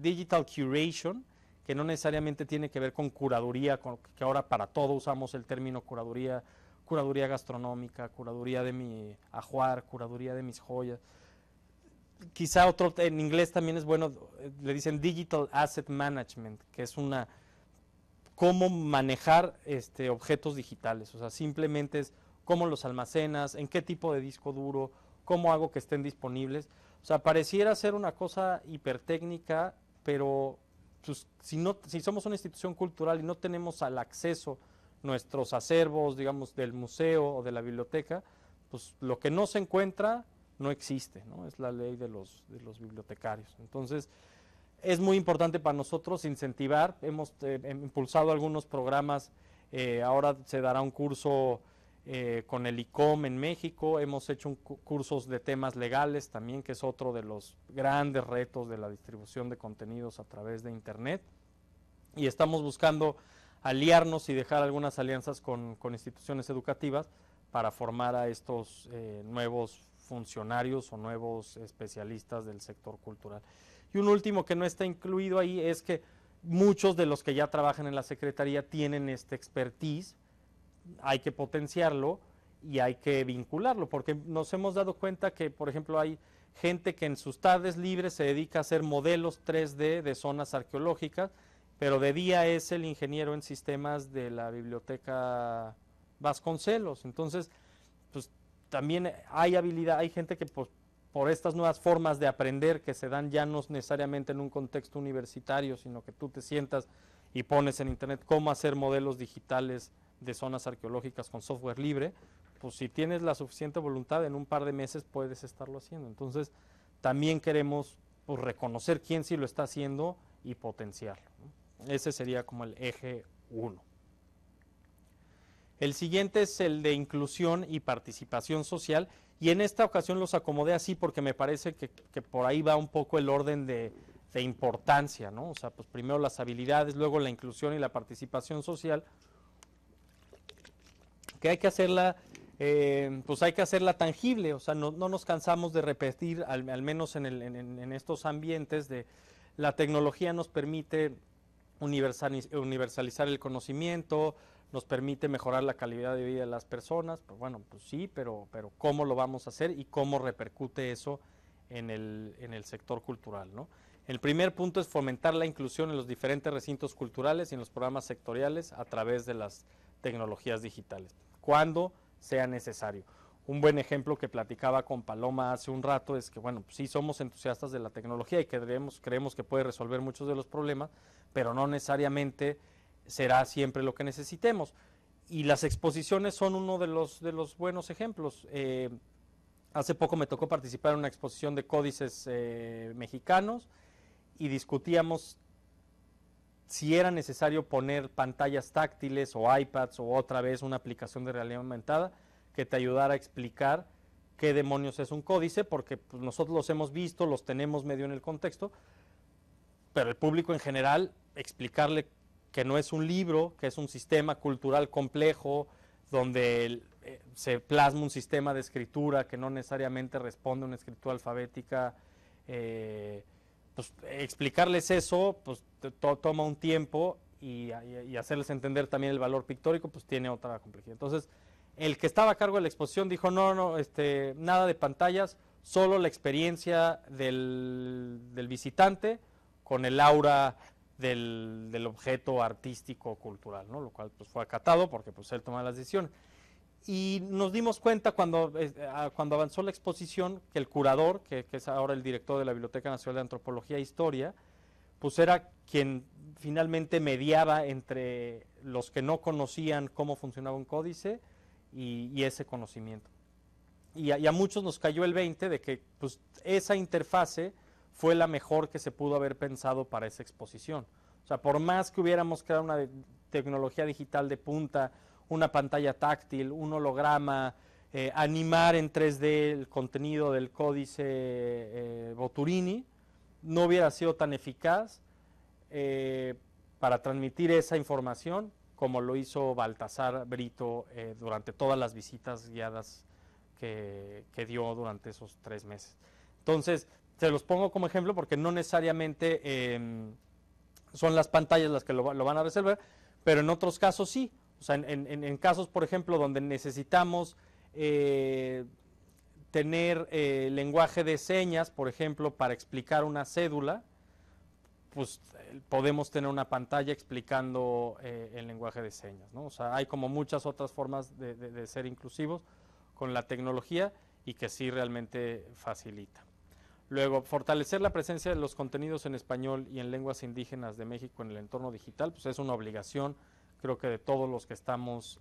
digital curation, que no necesariamente tiene que ver con curaduría, que ahora para todo usamos el término curaduría gastronómica, curaduría de mi ajuar, curaduría de mis joyas. Quizá otro, en inglés también es bueno, le dicen Digital Asset Management, que es cómo manejar objetos digitales. O sea, simplemente es cómo los almacenas, en qué tipo de disco duro, cómo hago que estén disponibles. O sea, pareciera ser una cosa hipertécnica, pero pues, si somos una institución cultural y no tenemos al acceso nuestros acervos, digamos, del museo o de la biblioteca, pues lo que no se encuentra no existe, ¿no? Es la ley de los bibliotecarios. Entonces, es muy importante para nosotros incentivar, hemos impulsado algunos programas, ahora se dará un curso con el ICOM en México, hemos hecho cursos de temas legales también, que es otro de los grandes retos de la distribución de contenidos a través de Internet, y estamos buscando aliarnos y dejar algunas alianzas con instituciones educativas para formar a estos nuevos funcionarios o nuevos especialistas del sector cultural. Y un último que no está incluido ahí es que muchos de los que ya trabajan en la Secretaría tienen este expertise, hay que potenciarlo y hay que vincularlo, porque nos hemos dado cuenta que, por ejemplo, hay gente que en sus tardes libres se dedica a hacer modelos 3D de zonas arqueológicas, pero de día es el ingeniero en sistemas de la Biblioteca Vasconcelos. Entonces, pues también hay habilidad, hay gente que pues, por estas nuevas formas de aprender que se dan ya no necesariamente en un contexto universitario, sino que tú te sientas y pones en internet cómo hacer modelos digitales de zonas arqueológicas con software libre, pues si tienes la suficiente voluntad, en un par de meses puedes estarlo haciendo. Entonces, también queremos pues, reconocer quién sí lo está haciendo y potenciarlo, ¿no? Ese sería como el eje 1. El siguiente es el de inclusión y participación social, y en esta ocasión los acomodé así porque me parece que por ahí va un poco el orden de importancia, ¿no? O sea, pues primero las habilidades, luego la inclusión y la participación social, que hay que hacerla, pues hay que hacerla tangible, o sea, no nos cansamos de repetir, al menos en estos ambientes, de la tecnología nos permite universalizar el conocimiento, nos permite mejorar la calidad de vida de las personas, pues bueno, pues sí, pero ¿cómo lo vamos a hacer y cómo repercute eso en el sector cultural, ¿no? El primer punto es fomentar la inclusión en los diferentes recintos culturales y en los programas sectoriales a través de las tecnologías digitales, cuando sea necesario. Un buen ejemplo que platicaba con Paloma hace un rato es que, bueno, pues sí somos entusiastas de la tecnología y creemos que puede resolver muchos de los problemas, pero no necesariamente será siempre lo que necesitemos. Y las exposiciones son uno de los buenos ejemplos. Hace poco me tocó participar en una exposición de códices mexicanos y discutíamos si era necesario poner pantallas táctiles o iPads o otra vez una aplicación de realidad aumentada que te ayudara a explicar qué demonios es un códice, porque pues, nosotros los hemos visto, los tenemos medio en el contexto, pero el público en general, explicarle que no es un libro, que es un sistema cultural complejo, donde se plasma un sistema de escritura que no necesariamente responde a una escritura alfabética, pues explicarles eso, pues toma un tiempo y hacerles entender también el valor pictórico, pues tiene otra complejidad. Entonces, el que estaba a cargo de la exposición dijo, no, nada de pantallas, solo la experiencia del visitante con el aura del objeto artístico cultural, ¿no? Lo cual pues fue acatado porque pues él toma las decisiones. Y nos dimos cuenta cuando avanzó la exposición que el curador, que es ahora el director de la Biblioteca Nacional de Antropología e Historia, pues era quien finalmente mediaba entre los que no conocían cómo funcionaba un códice y ese conocimiento. Y a muchos nos cayó el 20 de que pues, esa interfase fue la mejor que se pudo haber pensado para esa exposición. O sea, por más que hubiéramos creado una tecnología digital de punta, una pantalla táctil, un holograma, animar en 3D el contenido del códice Boturini, no hubiera sido tan eficaz para transmitir esa información como lo hizo Baltasar Brito durante todas las visitas guiadas que dio durante esos 3 meses. Entonces, se los pongo como ejemplo porque no necesariamente son las pantallas las que lo van a resolver, pero en otros casos sí. O sea, en casos, por ejemplo, donde necesitamos tener lenguaje de señas, por ejemplo, para explicar una cédula, pues podemos tener una pantalla explicando el lenguaje de señas, ¿no? O sea, hay como muchas otras formas de ser inclusivos con la tecnología y que sí realmente facilita. Luego, fortalecer la presencia de los contenidos en español y en lenguas indígenas de México en el entorno digital, pues es una obligación creo que de todos los que estamos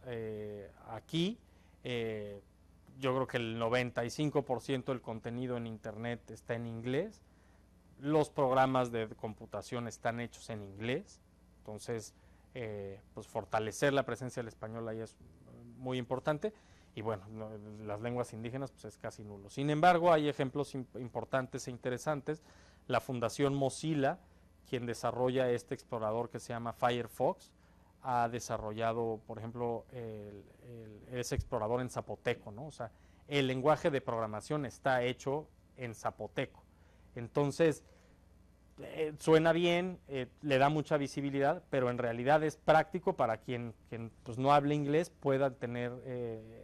aquí, yo creo que el 95% del contenido en Internet está en inglés. Los programas de computación están hechos en inglés. Entonces, pues fortalecer la presencia del español ahí es muy importante. Y bueno, las lenguas indígenas pues es casi nulo. Sin embargo, hay ejemplos importantes e interesantes. La Fundación Mozilla, quien desarrolla este explorador que se llama Firefox, ha desarrollado, por ejemplo, ese explorador en zapoteco, ¿no? O sea, el lenguaje de programación está hecho en zapoteco. Entonces, suena bien, le da mucha visibilidad, pero en realidad es práctico para quien pues, no hable inglés pueda tener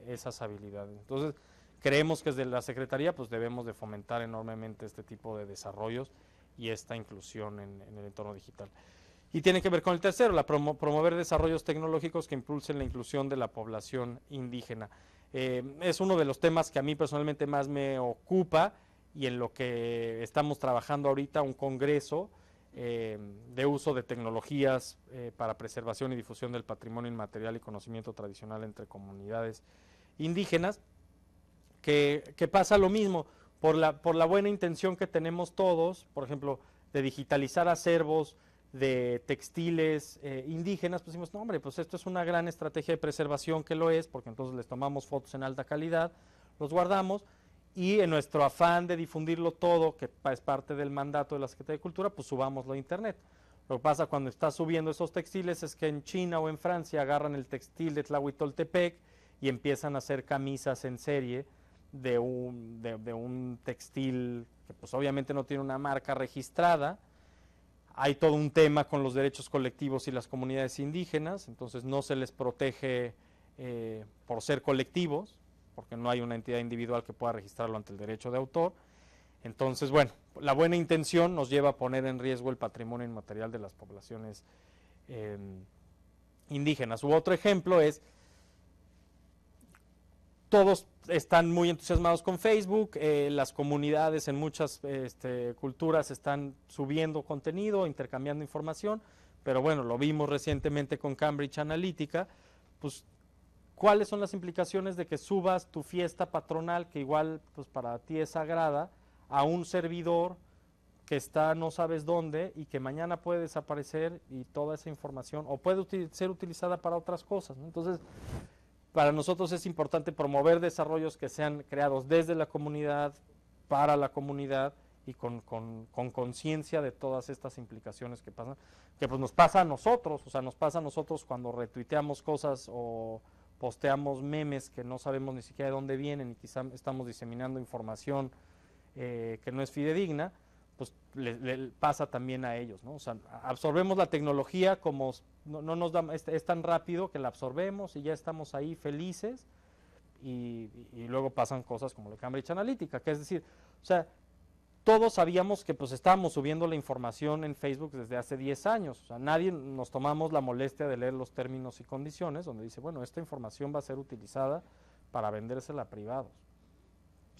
esas habilidades. Entonces, creemos que desde la Secretaría pues debemos de fomentar enormemente este tipo de desarrollos y esta inclusión en el entorno digital. Y tiene que ver con el tercero, promover desarrollos tecnológicos que impulsen la inclusión de la población indígena. Es uno de los temas que a mí personalmente más me ocupa y en lo que estamos trabajando ahorita, un congreso de uso de tecnologías para preservación y difusión del patrimonio inmaterial y conocimiento tradicional entre comunidades indígenas, que pasa lo mismo, por la buena intención que tenemos todos, por ejemplo, de digitalizar acervos de textiles indígenas, pues decimos, no hombre, pues esto es una gran estrategia de preservación, que lo es, porque entonces les tomamos fotos en alta calidad, los guardamos, y en nuestro afán de difundirlo todo, que es parte del mandato de la Secretaría de Cultura, pues subámoslo a internet. Lo que pasa cuando estás subiendo esos textiles es que en China o en Francia agarran el textil de Tlahuitoltepec y empiezan a hacer camisas en serie de un textil que pues obviamente no tiene una marca registrada. Hay todo un tema con los derechos colectivos y las comunidades indígenas, entonces no se les protege por ser colectivos, porque no hay una entidad individual que pueda registrarlo ante el derecho de autor. Entonces, bueno, la buena intención nos lleva a poner en riesgo el patrimonio inmaterial de las poblaciones indígenas. U otro ejemplo es, todos están muy entusiasmados con Facebook, las comunidades en muchas culturas están subiendo contenido, intercambiando información, pero bueno, lo vimos recientemente con Cambridge Analytica, pues ¿cuáles son las implicaciones de que subas tu fiesta patronal, que igual pues para ti es sagrada, a un servidor que está no sabes dónde y que mañana puede desaparecer y toda esa información, o puede ser utilizada para otras cosas, ¿no? Entonces, para nosotros es importante promover desarrollos que sean creados desde la comunidad, para la comunidad y con conciencia de todas estas implicaciones que pasan, que pues nos pasa a nosotros, o sea, nos pasa a nosotros cuando retuiteamos cosas o posteamos memes que no sabemos ni siquiera de dónde vienen y quizá estamos diseminando información que no es fidedigna, pues le pasa también a ellos, ¿no? O sea, absorbemos la tecnología como no nos da, es tan rápido que la absorbemos y ya estamos ahí felices y luego pasan cosas como la Cambridge Analytica, que es decir, o sea, todos sabíamos que pues estábamos subiendo la información en Facebook desde hace 10 años, o sea, nadie nos tomamos la molestia de leer los términos y condiciones donde dice, bueno, esta información va a ser utilizada para vendérsela a privados.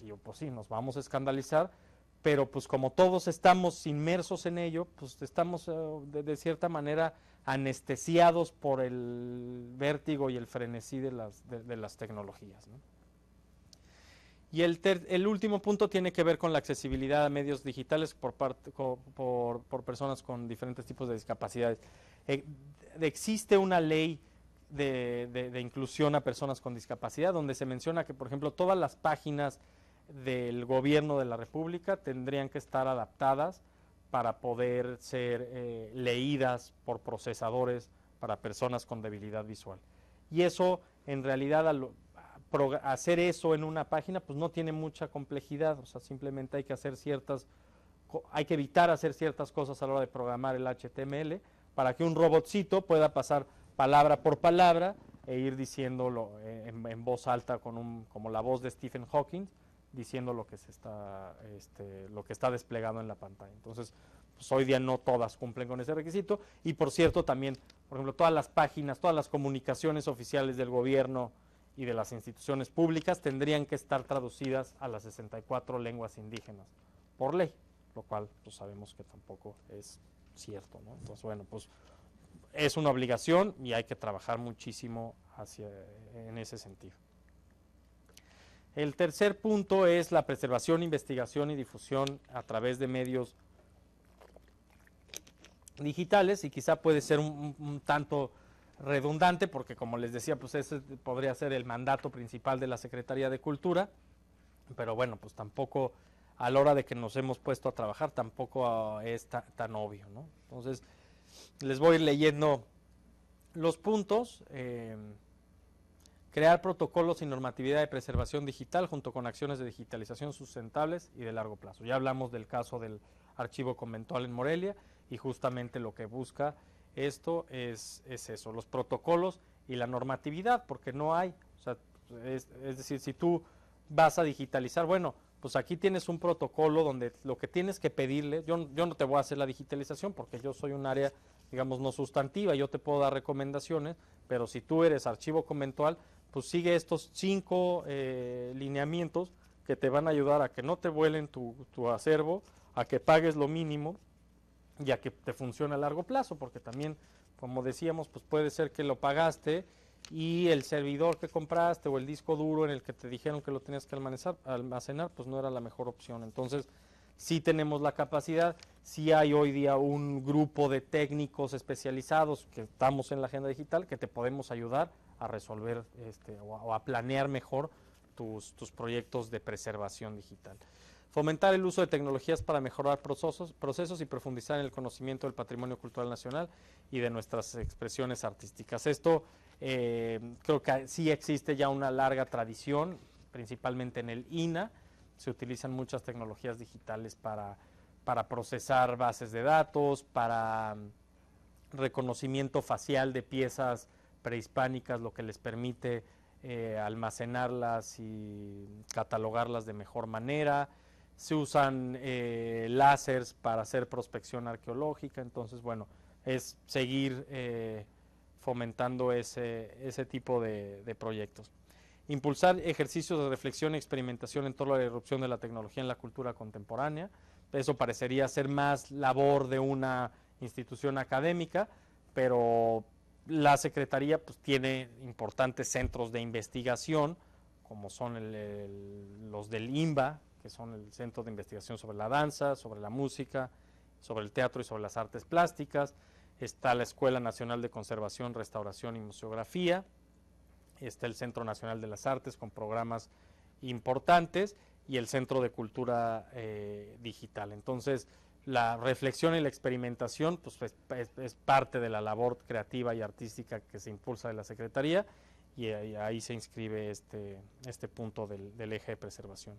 Y yo, pues sí, nos vamos a escandalizar, pero pues como todos estamos inmersos en ello, pues estamos de cierta manera anestesiados por el vértigo y el frenesí de las tecnologías, ¿no? Y el último punto tiene que ver con la accesibilidad a medios digitales por personas con diferentes tipos de discapacidades. Existe una ley de inclusión a personas con discapacidad donde se menciona que, por ejemplo, todas las páginas del gobierno de la República tendrían que estar adaptadas para poder ser leídas por procesadores para personas con debilidad visual. Y eso, en realidad, hacer eso en una página, pues no tiene mucha complejidad, o sea, simplemente hay que evitar hacer ciertas cosas a la hora de programar el HTML para que un robotcito pueda pasar palabra por palabra e ir diciéndolo en voz alta como la voz de Stephen Hawking, diciendo lo que está desplegado en la pantalla. Entonces, pues hoy día no todas cumplen con ese requisito y por cierto también, por ejemplo, todas las páginas, todas las comunicaciones oficiales del gobierno y de las instituciones públicas tendrían que estar traducidas a las 64 lenguas indígenas por ley, lo cual pues sabemos que tampoco es cierto, ¿no? Entonces, bueno, pues es una obligación y hay que trabajar muchísimo en ese sentido. El tercer punto es la preservación, investigación y difusión a través de medios digitales, y quizá puede ser un tanto redundante porque, como les decía, pues ese podría ser el mandato principal de la Secretaría de Cultura, pero bueno, pues tampoco a la hora de que nos hemos puesto a trabajar tampoco es tan obvio, ¿no? Entonces les voy a ir leyendo los puntos. Crear protocolos y normatividad de preservación digital junto con acciones de digitalización sustentables y de largo plazo. Ya hablamos del caso del archivo conventual en Morelia, y justamente lo que busca esto es eso, los protocolos y la normatividad, porque no hay, o sea, es decir, si tú vas a digitalizar, bueno, pues aquí tienes un protocolo donde lo que tienes que pedirle, yo no te voy a hacer la digitalización porque yo soy un área, digamos, no sustantiva, yo te puedo dar recomendaciones, pero si tú eres archivo conventual, pues sigue estos 5 lineamientos que te van a ayudar a que no te vuelen tu acervo, a que pagues lo mínimo y a que te funcione a largo plazo, porque también, como decíamos, pues puede ser que lo pagaste y el servidor que compraste o el disco duro en el que te dijeron que lo tenías que almacenar, pues no era la mejor opción. Entonces, sí tenemos la capacidad, sí hay hoy día un grupo de técnicos especializados que estamos en la agenda digital que te podemos ayudar a resolver o a planear mejor tus proyectos de preservación digital. Fomentar el uso de tecnologías para mejorar procesos y profundizar en el conocimiento del patrimonio cultural nacional y de nuestras expresiones artísticas. Esto creo que sí existe ya una larga tradición, principalmente en el INAH. Se utilizan muchas tecnologías digitales para procesar bases de datos, para reconocimiento facial de piezas prehispánicas, lo que les permite almacenarlas y catalogarlas de mejor manera. Se usan láseres para hacer prospección arqueológica. Entonces, bueno, es seguir fomentando ese tipo de proyectos. Impulsar ejercicios de reflexión y experimentación en torno a la irrupción de la tecnología en la cultura contemporánea. Eso parecería ser más labor de una institución académica, pero la Secretaría pues tiene importantes centros de investigación, como son los del INBA, que son el Centro de Investigación sobre la Danza, sobre la Música, sobre el Teatro y sobre las Artes Plásticas. Está la Escuela Nacional de Conservación, Restauración y Museografía. Está el Centro Nacional de las Artes con programas importantes, y el Centro de Cultura Digital. Entonces, la reflexión y la experimentación pues, es parte de la labor creativa y artística que se impulsa de la Secretaría, y ahí se inscribe este punto del eje de preservación.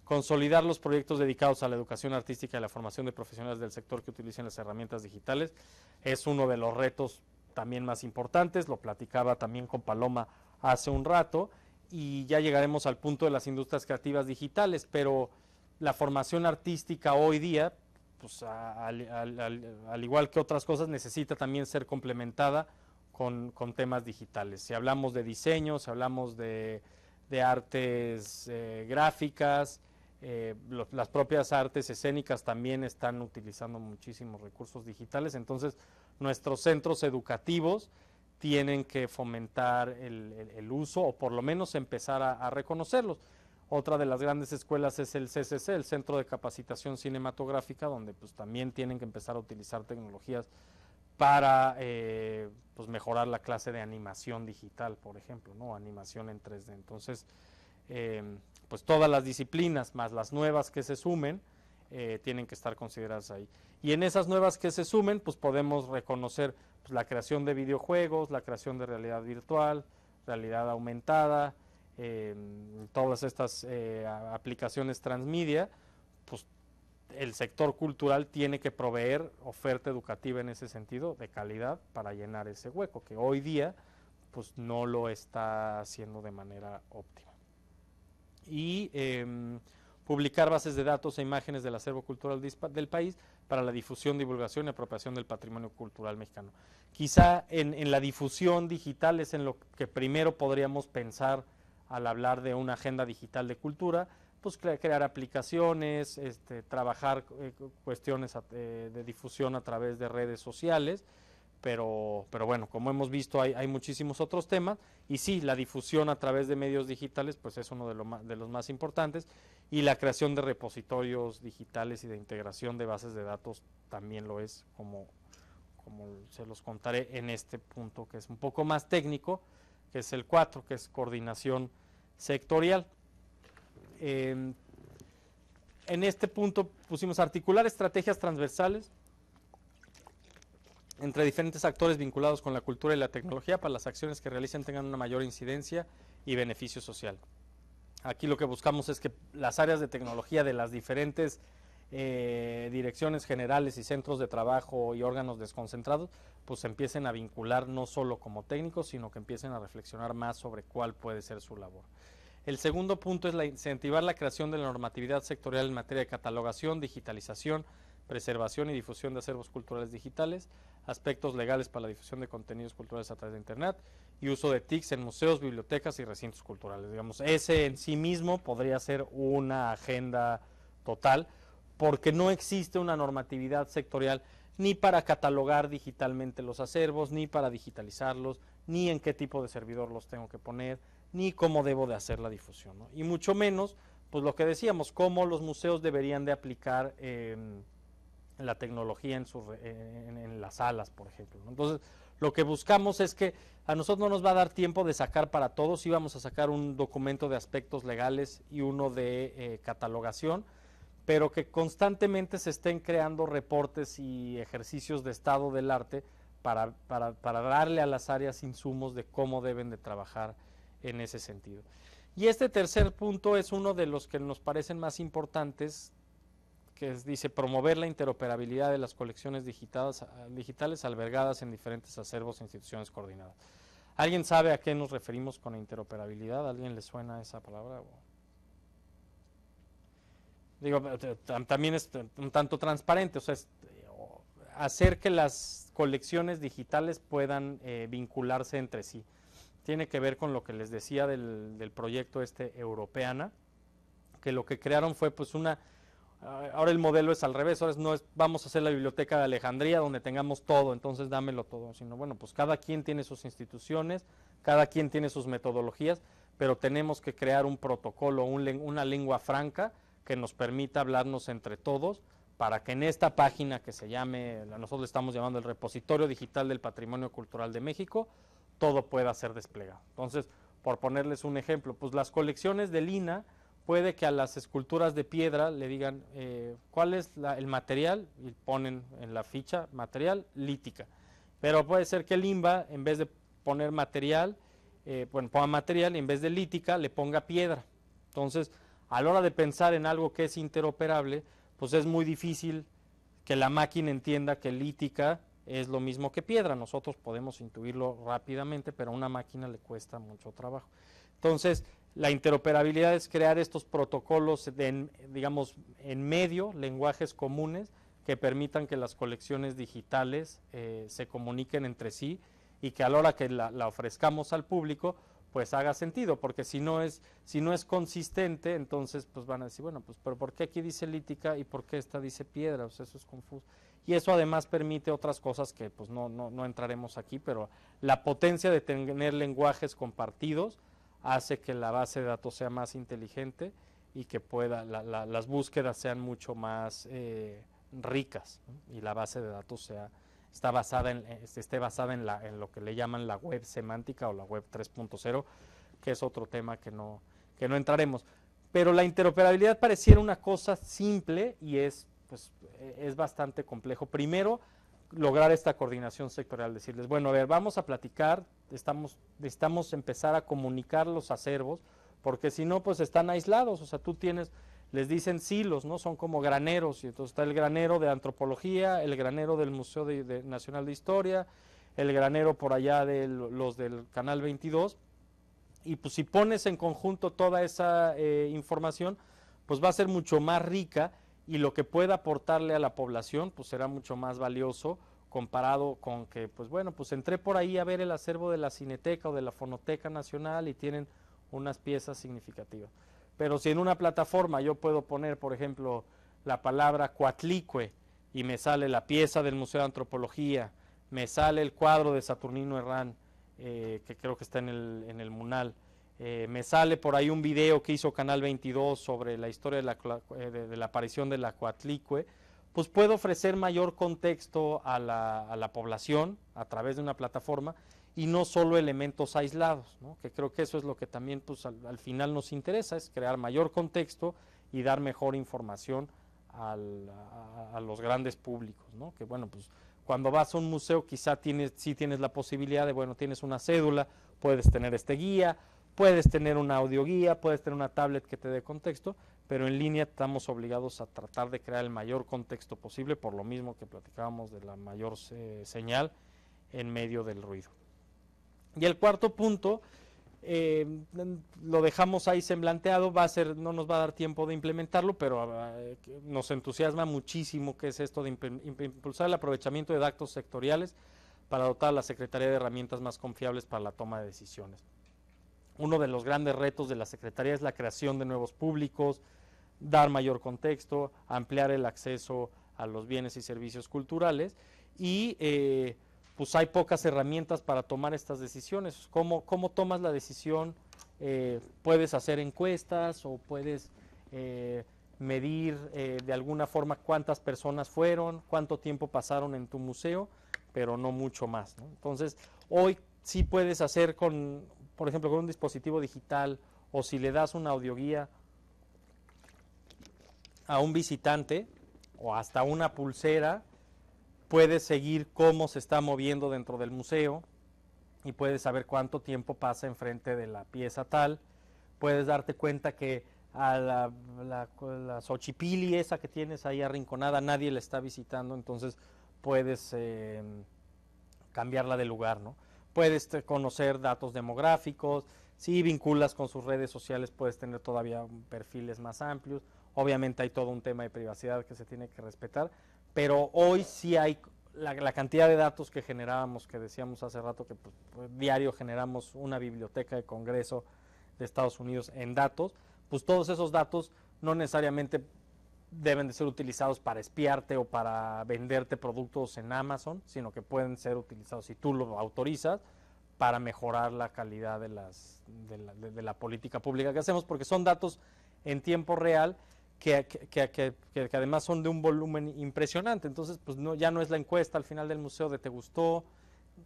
Consolidar los proyectos dedicados a la educación artística y la formación de profesionales del sector que utilicen las herramientas digitales es uno de los retos también más importantes. Lo platicaba también con Paloma hace un rato, y ya llegaremos al punto de las industrias creativas digitales, pero la formación artística hoy día, pues al igual que otras cosas, necesita también ser complementada con temas digitales. Si hablamos de diseño, si hablamos de artes gráficas, las propias artes escénicas también están utilizando muchísimos recursos digitales. Entonces, nuestros centros educativos tienen que fomentar el uso, o por lo menos empezar a reconocerlos. Otra de las grandes escuelas es el CCC, el Centro de Capacitación Cinematográfica, donde pues también tienen que empezar a utilizar tecnologías para pues mejorar la clase de animación digital, por ejemplo, ¿no? Animación en 3D. Entonces, pues todas las disciplinas, más las nuevas que se sumen, tienen que estar consideradas ahí. Y en esas nuevas que se sumen, pues podemos reconocer pues, la creación de videojuegos, la creación de realidad virtual, realidad aumentada, todas estas aplicaciones transmedia. Pues el sector cultural tiene que proveer oferta educativa en ese sentido de calidad para llenar ese hueco, que hoy día pues no lo está haciendo de manera óptima. Y publicar bases de datos e imágenes del acervo cultural del país para la difusión, divulgación y apropiación del patrimonio cultural mexicano. Quizá en la difusión digital es en lo que primero podríamos pensar al hablar de una agenda digital de cultura, pues crear aplicaciones, trabajar cuestiones de difusión a través de redes sociales, pero bueno, como hemos visto hay muchísimos otros temas, y sí, la difusión a través de medios digitales pues es uno de los más importantes, y la creación de repositorios digitales y de integración de bases de datos también lo es, como se los contaré en este punto que es un poco más técnico, que es el 4, que es coordinación sectorial. En este punto pusimos articular estrategias transversales entre diferentes actores vinculados con la cultura y la tecnología para las acciones que realicen tengan una mayor incidencia y beneficio social. Aquí lo que buscamos es que las áreas de tecnología de las diferentes direcciones generales y centros de trabajo y órganos desconcentrados pues empiecen a vincular no solo como técnicos, sino que empiecen a reflexionar más sobre cuál puede ser su labor. El segundo punto es incentivar la creación de la normatividad sectorial en materia de catalogación, digitalización, preservación y difusión de acervos culturales digitales, aspectos legales para la difusión de contenidos culturales a través de Internet y uso de TICs en museos, bibliotecas y recintos culturales. Digamos, ese en sí mismo podría ser una agenda total, porque no existe una normatividad sectorial ni para catalogar digitalmente los acervos, ni para digitalizarlos, ni en qué tipo de servidor los tengo que poner, ni cómo debo de hacer la difusión, ¿no? Y mucho menos, pues lo que decíamos, cómo los museos deberían de aplicar la tecnología en las salas, por ejemplo, ¿no? Entonces, lo que buscamos es que a nosotros no nos va a dar tiempo de sacar para todos, sí vamos a sacar un documento de aspectos legales y uno de catalogación, pero que constantemente se estén creando reportes y ejercicios de estado del arte para darle a las áreas insumos de cómo deben de trabajar en ese sentido. Y este tercer punto es uno de los que nos parecen más importantes, que dice promover la interoperabilidad de las colecciones digitales albergadas en diferentes acervos e instituciones coordinadas. ¿Alguien sabe a qué nos referimos con interoperabilidad? ¿A alguien le suena esa palabra? Digo, también es un tanto transparente, o sea, hacer que las colecciones digitales puedan vincularse entre sí. Tiene que ver con lo que les decía del proyecto Europeana, que lo que crearon fue pues ahora el modelo es al revés, ahora no es vamos a hacer la biblioteca de Alejandría donde tengamos todo, entonces dámelo todo, sino bueno, pues cada quien tiene sus instituciones, cada quien tiene sus metodologías, pero tenemos que crear un protocolo, una lengua franca que nos permita hablarnos entre todos para que en esta página que se llame, nosotros le estamos llamando el Repositorio Digital del Patrimonio Cultural de México, todo pueda ser desplegado. Entonces, por ponerles un ejemplo, pues las colecciones del INAH, puede que a las esculturas de piedra le digan cuál es el material y ponen en la ficha material lítica, pero puede ser que el INBA en vez de poner material, ponga material y en vez de lítica le ponga piedra. Entonces, a la hora de pensar en algo que es interoperable, pues es muy difícil que la máquina entienda que lítica es lo mismo que piedra. Nosotros podemos intuirlo rápidamente, pero a una máquina le cuesta mucho trabajo. Entonces, la interoperabilidad es crear estos protocolos, digamos, en medio, lenguajes comunes que permitan que las colecciones digitales se comuniquen entre sí y que a la hora que la ofrezcamos al público, pues haga sentido, porque si no es consistente, entonces pues van a decir, bueno, pues pero ¿por qué aquí dice lítica y por qué esta dice piedra? O sea, eso es confuso. Y eso además permite otras cosas que pues no entraremos aquí, pero la potencia de tener lenguajes compartidos hace que la base de datos sea más inteligente y que las búsquedas sean mucho más ricas, ¿no? Y la base de datos esté basada en lo que le llaman la web semántica o la web 3.0, que es otro tema que no entraremos. Pero la interoperabilidad pareciera una cosa simple y es bastante complejo. Primero, lograr esta coordinación sectorial, decirles, bueno, a ver, vamos a platicar, necesitamos empezar a comunicar los acervos, porque si no, pues están aislados, o sea, les dicen silos, ¿no? Son como graneros, y entonces está el granero de antropología, el granero del Museo Nacional de Historia, el granero por allá de los del Canal 22, y pues si pones en conjunto toda esa información, pues va a ser mucho más rica, y lo que pueda aportarle a la población, pues será mucho más valioso comparado con que, pues bueno, pues entré por ahí a ver el acervo de la Cineteca o de la Fonoteca Nacional y tienen unas piezas significativas. Pero si en una plataforma yo puedo poner, por ejemplo, la palabra Coatlicue y me sale la pieza del Museo de Antropología, me sale el cuadro de Saturnino Herrán, que creo que está en el Munal, me sale por ahí un video que hizo Canal 22 sobre la historia de la aparición de la Coatlicue, pues puedo ofrecer mayor contexto a la población a través de una plataforma y no solo elementos aislados, ¿no? Que creo que eso es lo que también pues, al final nos interesa, es crear mayor contexto y dar mejor información a los grandes públicos, ¿no? Que bueno, pues cuando vas a un museo quizá sí tienes la posibilidad de, bueno, tienes una cédula, puedes tener este guía, puedes tener una audioguía, puedes tener una tablet que te dé contexto, pero en línea estamos obligados a tratar de crear el mayor contexto posible, por lo mismo que platicábamos de la mayor señal en medio del ruido. Y el cuarto punto, lo dejamos ahí semblanteado, no nos va a dar tiempo de implementarlo, pero nos entusiasma muchísimo que es esto de impulsar el aprovechamiento de datos sectoriales para dotar a la Secretaría de herramientas más confiables para la toma de decisiones. Uno de los grandes retos de la Secretaría es la creación de nuevos públicos, dar mayor contexto, ampliar el acceso a los bienes y servicios culturales y pues hay pocas herramientas para tomar estas decisiones. ¿Cómo tomas la decisión? Puedes hacer encuestas o puedes medir de alguna forma cuántas personas fueron, cuánto tiempo pasaron en tu museo, pero no mucho más, ¿no? Entonces, hoy sí puedes hacer por ejemplo, con un dispositivo digital o si le das una audioguía a un visitante o hasta una pulsera, puedes seguir cómo se está moviendo dentro del museo y puedes saber cuánto tiempo pasa enfrente de la pieza tal. Puedes darte cuenta que a la Xochipilli esa que tienes ahí arrinconada nadie la está visitando, entonces puedes cambiarla de lugar, ¿no? Puedes conocer datos demográficos, si vinculas con sus redes sociales puedes tener todavía perfiles más amplios. Obviamente hay todo un tema de privacidad que se tiene que respetar, pero hoy sí hay la cantidad de datos que generábamos, que decíamos hace rato que pues, diario generamos una biblioteca de Congreso de Estados Unidos en datos, pues todos esos datos no necesariamente deben de ser utilizados para espiarte o para venderte productos en Amazon, sino que pueden ser utilizados, si tú lo autorizas, para mejorar la calidad de la política pública que hacemos, porque son datos en tiempo real que además son de un volumen impresionante. Entonces, pues ya no es la encuesta al final del museo de ¿te gustó?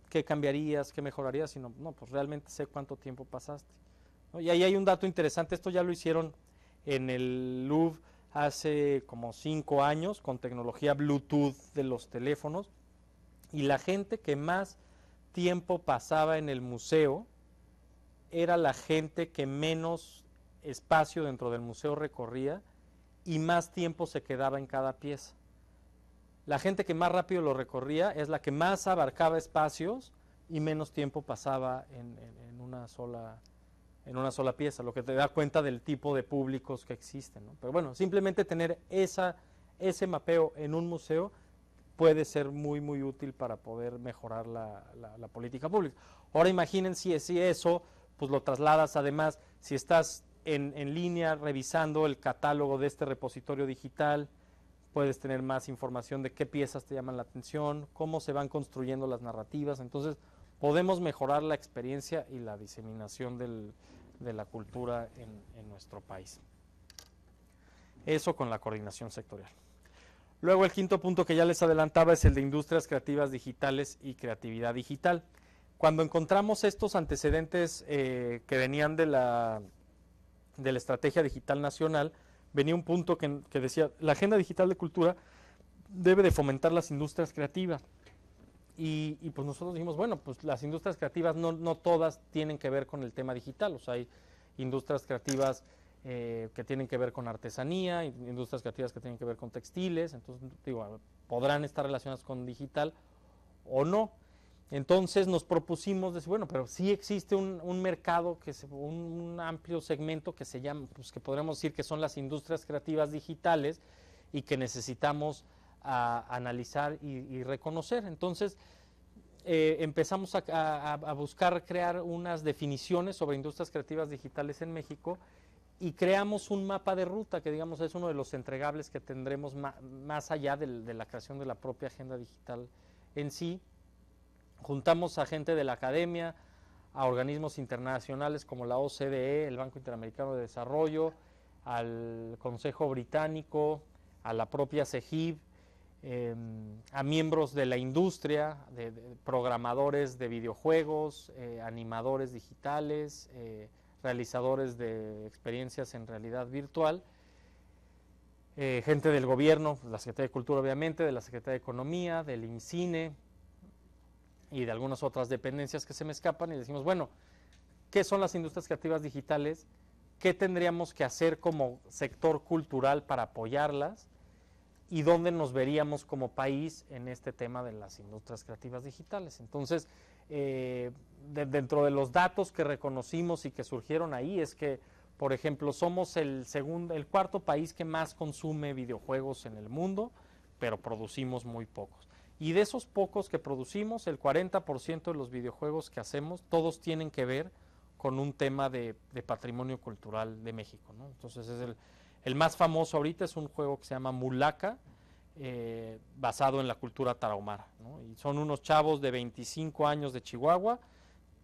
¿Qué cambiarías? ¿Qué mejorarías? Sino, no, pues realmente sé cuánto tiempo pasaste, ¿no? Y ahí hay un dato interesante, esto ya lo hicieron en el Louvre hace como 5 años con tecnología Bluetooth de los teléfonos, y la gente que más tiempo pasaba en el museo era la gente que menos espacio dentro del museo recorría y más tiempo se quedaba en cada pieza. La gente que más rápido lo recorría es la que más abarcaba espacios y menos tiempo pasaba en una sola pieza, lo que te da cuenta del tipo de públicos que existen, ¿no? Pero bueno, simplemente tener ese mapeo en un museo puede ser muy, muy útil para poder mejorar la política pública. Ahora imaginen si eso, pues lo trasladas además, si estás en línea revisando el catálogo de este repositorio digital, puedes tener más información de qué piezas te llaman la atención, cómo se van construyendo las narrativas. Entonces podemos mejorar la experiencia y la diseminación de la cultura en nuestro país. Eso con la coordinación sectorial. Luego el quinto punto que ya les adelantaba es el de industrias creativas digitales y creatividad digital. Cuando encontramos estos antecedentes que venían de la Estrategia Digital Nacional, venía un punto que decía, la Agenda Digital de Cultura debe de fomentar las industrias creativas. Y pues nosotros dijimos, bueno, pues las industrias creativas no todas tienen que ver con el tema digital, o sea, hay industrias creativas que tienen que ver con artesanía, industrias creativas que tienen que ver con textiles, entonces digo, podrán estar relacionadas con digital o no. Entonces nos propusimos decir, bueno, pero sí existe un mercado, un amplio segmento que se llama, pues que podríamos decir que son las industrias creativas digitales y que necesitamos analizar y reconocer. Entonces empezamos a buscar crear unas definiciones sobre industrias creativas digitales en México y creamos un mapa de ruta que digamos es uno de los entregables que tendremos más allá de la creación de la propia agenda digital en sí. Juntamos a gente de la academia, a organismos internacionales como la OCDE, el Banco Interamericano de Desarrollo, al Consejo Británico, a la propia CEGIB, a miembros de la industria, de programadores de videojuegos, animadores digitales, realizadores de experiencias en realidad virtual, gente del gobierno, la Secretaría de Cultura obviamente, de la Secretaría de Economía, del IMCINE y de algunas otras dependencias que se me escapan, y decimos, bueno, ¿qué son las industrias creativas digitales? ¿Qué tendríamos que hacer como sector cultural para apoyarlas? ¿Y dónde nos veríamos como país en este tema de las industrias creativas digitales? Entonces, dentro de los datos que reconocimos y que surgieron ahí es que, por ejemplo, somos el cuarto país que más consume videojuegos en el mundo, pero producimos muy pocos. Y de esos pocos que producimos, el 40% de los videojuegos que hacemos, todos tienen que ver con un tema de patrimonio cultural de México, ¿no? Entonces es el más famoso ahorita es un juego que se llama Mulaka, basado en la cultura tarahumara, ¿no? Y son unos chavos de 25 años de Chihuahua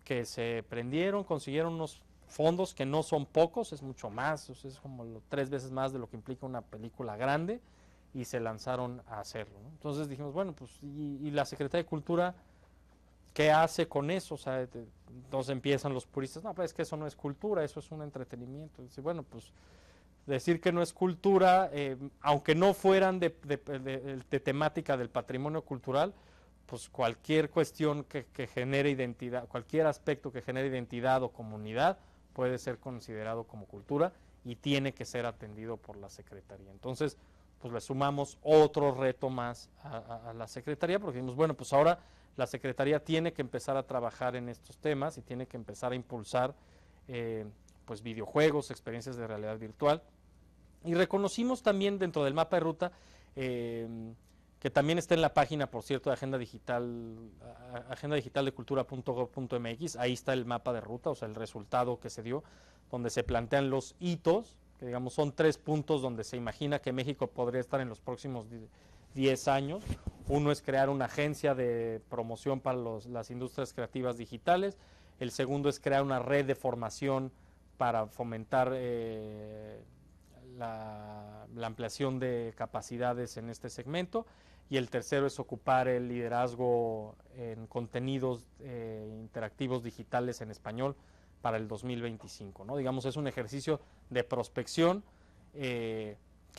que se prendieron, consiguieron unos fondos que no son pocos, es mucho más, es como 3 veces más de lo que implica una película grande, y se lanzaron a hacerlo, ¿no? Entonces dijimos, bueno, pues, y la Secretaría de Cultura, ¿qué hace con eso? O sea, entonces empiezan los puristas, no, pues es que eso no es cultura, eso es un entretenimiento. Y bueno, pues decir que no es cultura, aunque no fueran de temática del patrimonio cultural, pues cualquier cuestión que genere identidad, cualquier aspecto que genere identidad o comunidad puede ser considerado como cultura y tiene que ser atendido por la Secretaría. Entonces, pues le sumamos otro reto más a la Secretaría, porque dijimos, bueno, pues ahora la Secretaría tiene que empezar a trabajar en estos temas y tiene que empezar a impulsar pues videojuegos, experiencias de realidad virtual. Y reconocimos también dentro del mapa de ruta, que también está en la página, por cierto, de Agenda Digital, agendadigitaldeccultura.gov.mx, ahí está el mapa de ruta, o sea, el resultado que se dio, donde se plantean los hitos, que digamos son 3 puntos donde se imagina que México podría estar en los próximos 10 años. Uno es crear una agencia de promoción para las industrias creativas digitales. El segundo es crear una red de formación para fomentar la ampliación de capacidades en este segmento. Y el tercero es ocupar el liderazgo en contenidos interactivos digitales en español para el 2025, ¿no? Digamos, es un ejercicio de prospección que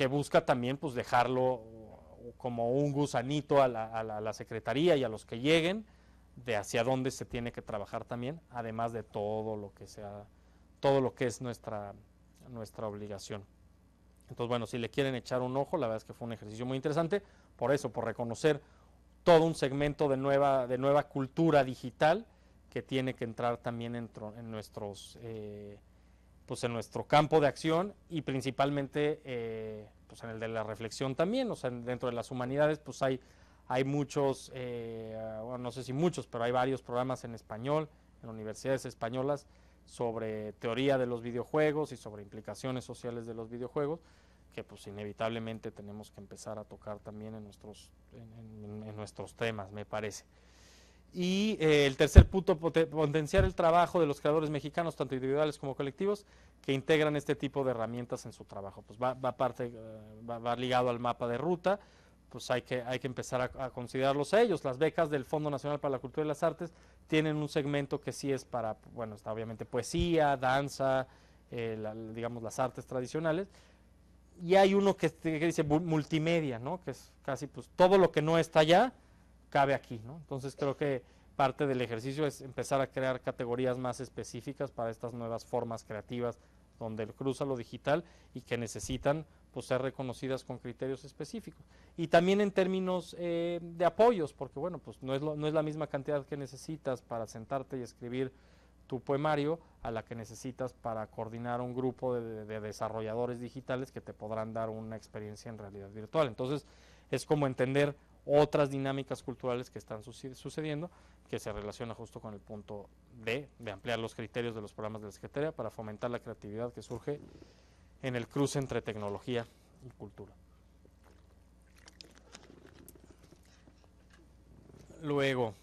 busca también pues dejarlo como un gusanito a la Secretaría y a los que lleguen de hacia dónde se tiene que trabajar también, además de todo lo que es nuestra obligación. Entonces, bueno, si le quieren echar un ojo, la verdad es que fue un ejercicio muy interesante, por eso, por reconocer todo un segmento de nueva cultura digital que tiene que entrar también en nuestros pues en nuestro campo de acción, y principalmente pues en el de la reflexión también. O sea, dentro de las humanidades pues hay muchos, bueno, no sé si muchos, pero hay varios programas en español en universidades españolas sobre teoría de los videojuegos y sobre implicaciones sociales de los videojuegos, que pues inevitablemente tenemos que empezar a tocar también en nuestros temas, me parece. Y el tercer punto, potenciar el trabajo de los creadores mexicanos, tanto individuales como colectivos, que integran este tipo de herramientas en su trabajo. Pues va ligado al mapa de ruta, pues hay que empezar a considerarlos a ellos. Las becas del Fondo Nacional para la Cultura y las Artes tienen un segmento que sí es para, bueno, está obviamente poesía, danza, digamos las artes tradicionales, y hay uno que dice multimedia, ¿no? Que es casi pues todo lo que no está allá cabe aquí, ¿no? Entonces creo que parte del ejercicio es empezar a crear categorías más específicas para estas nuevas formas creativas donde cruza lo digital y que necesitan pues ser reconocidas con criterios específicos. Y también en términos de apoyos, porque bueno, pues no es la misma cantidad que necesitas para sentarte y escribir tu poemario a la que necesitas para coordinar un grupo de desarrolladores digitales que te podrán dar una experiencia en realidad virtual. Entonces es como entender otras dinámicas culturales que están sucediendo, que se relaciona justo con el punto de ampliar los criterios de los programas de la Secretaría para fomentar la creatividad que surge en el cruce entre tecnología y cultura. Luego,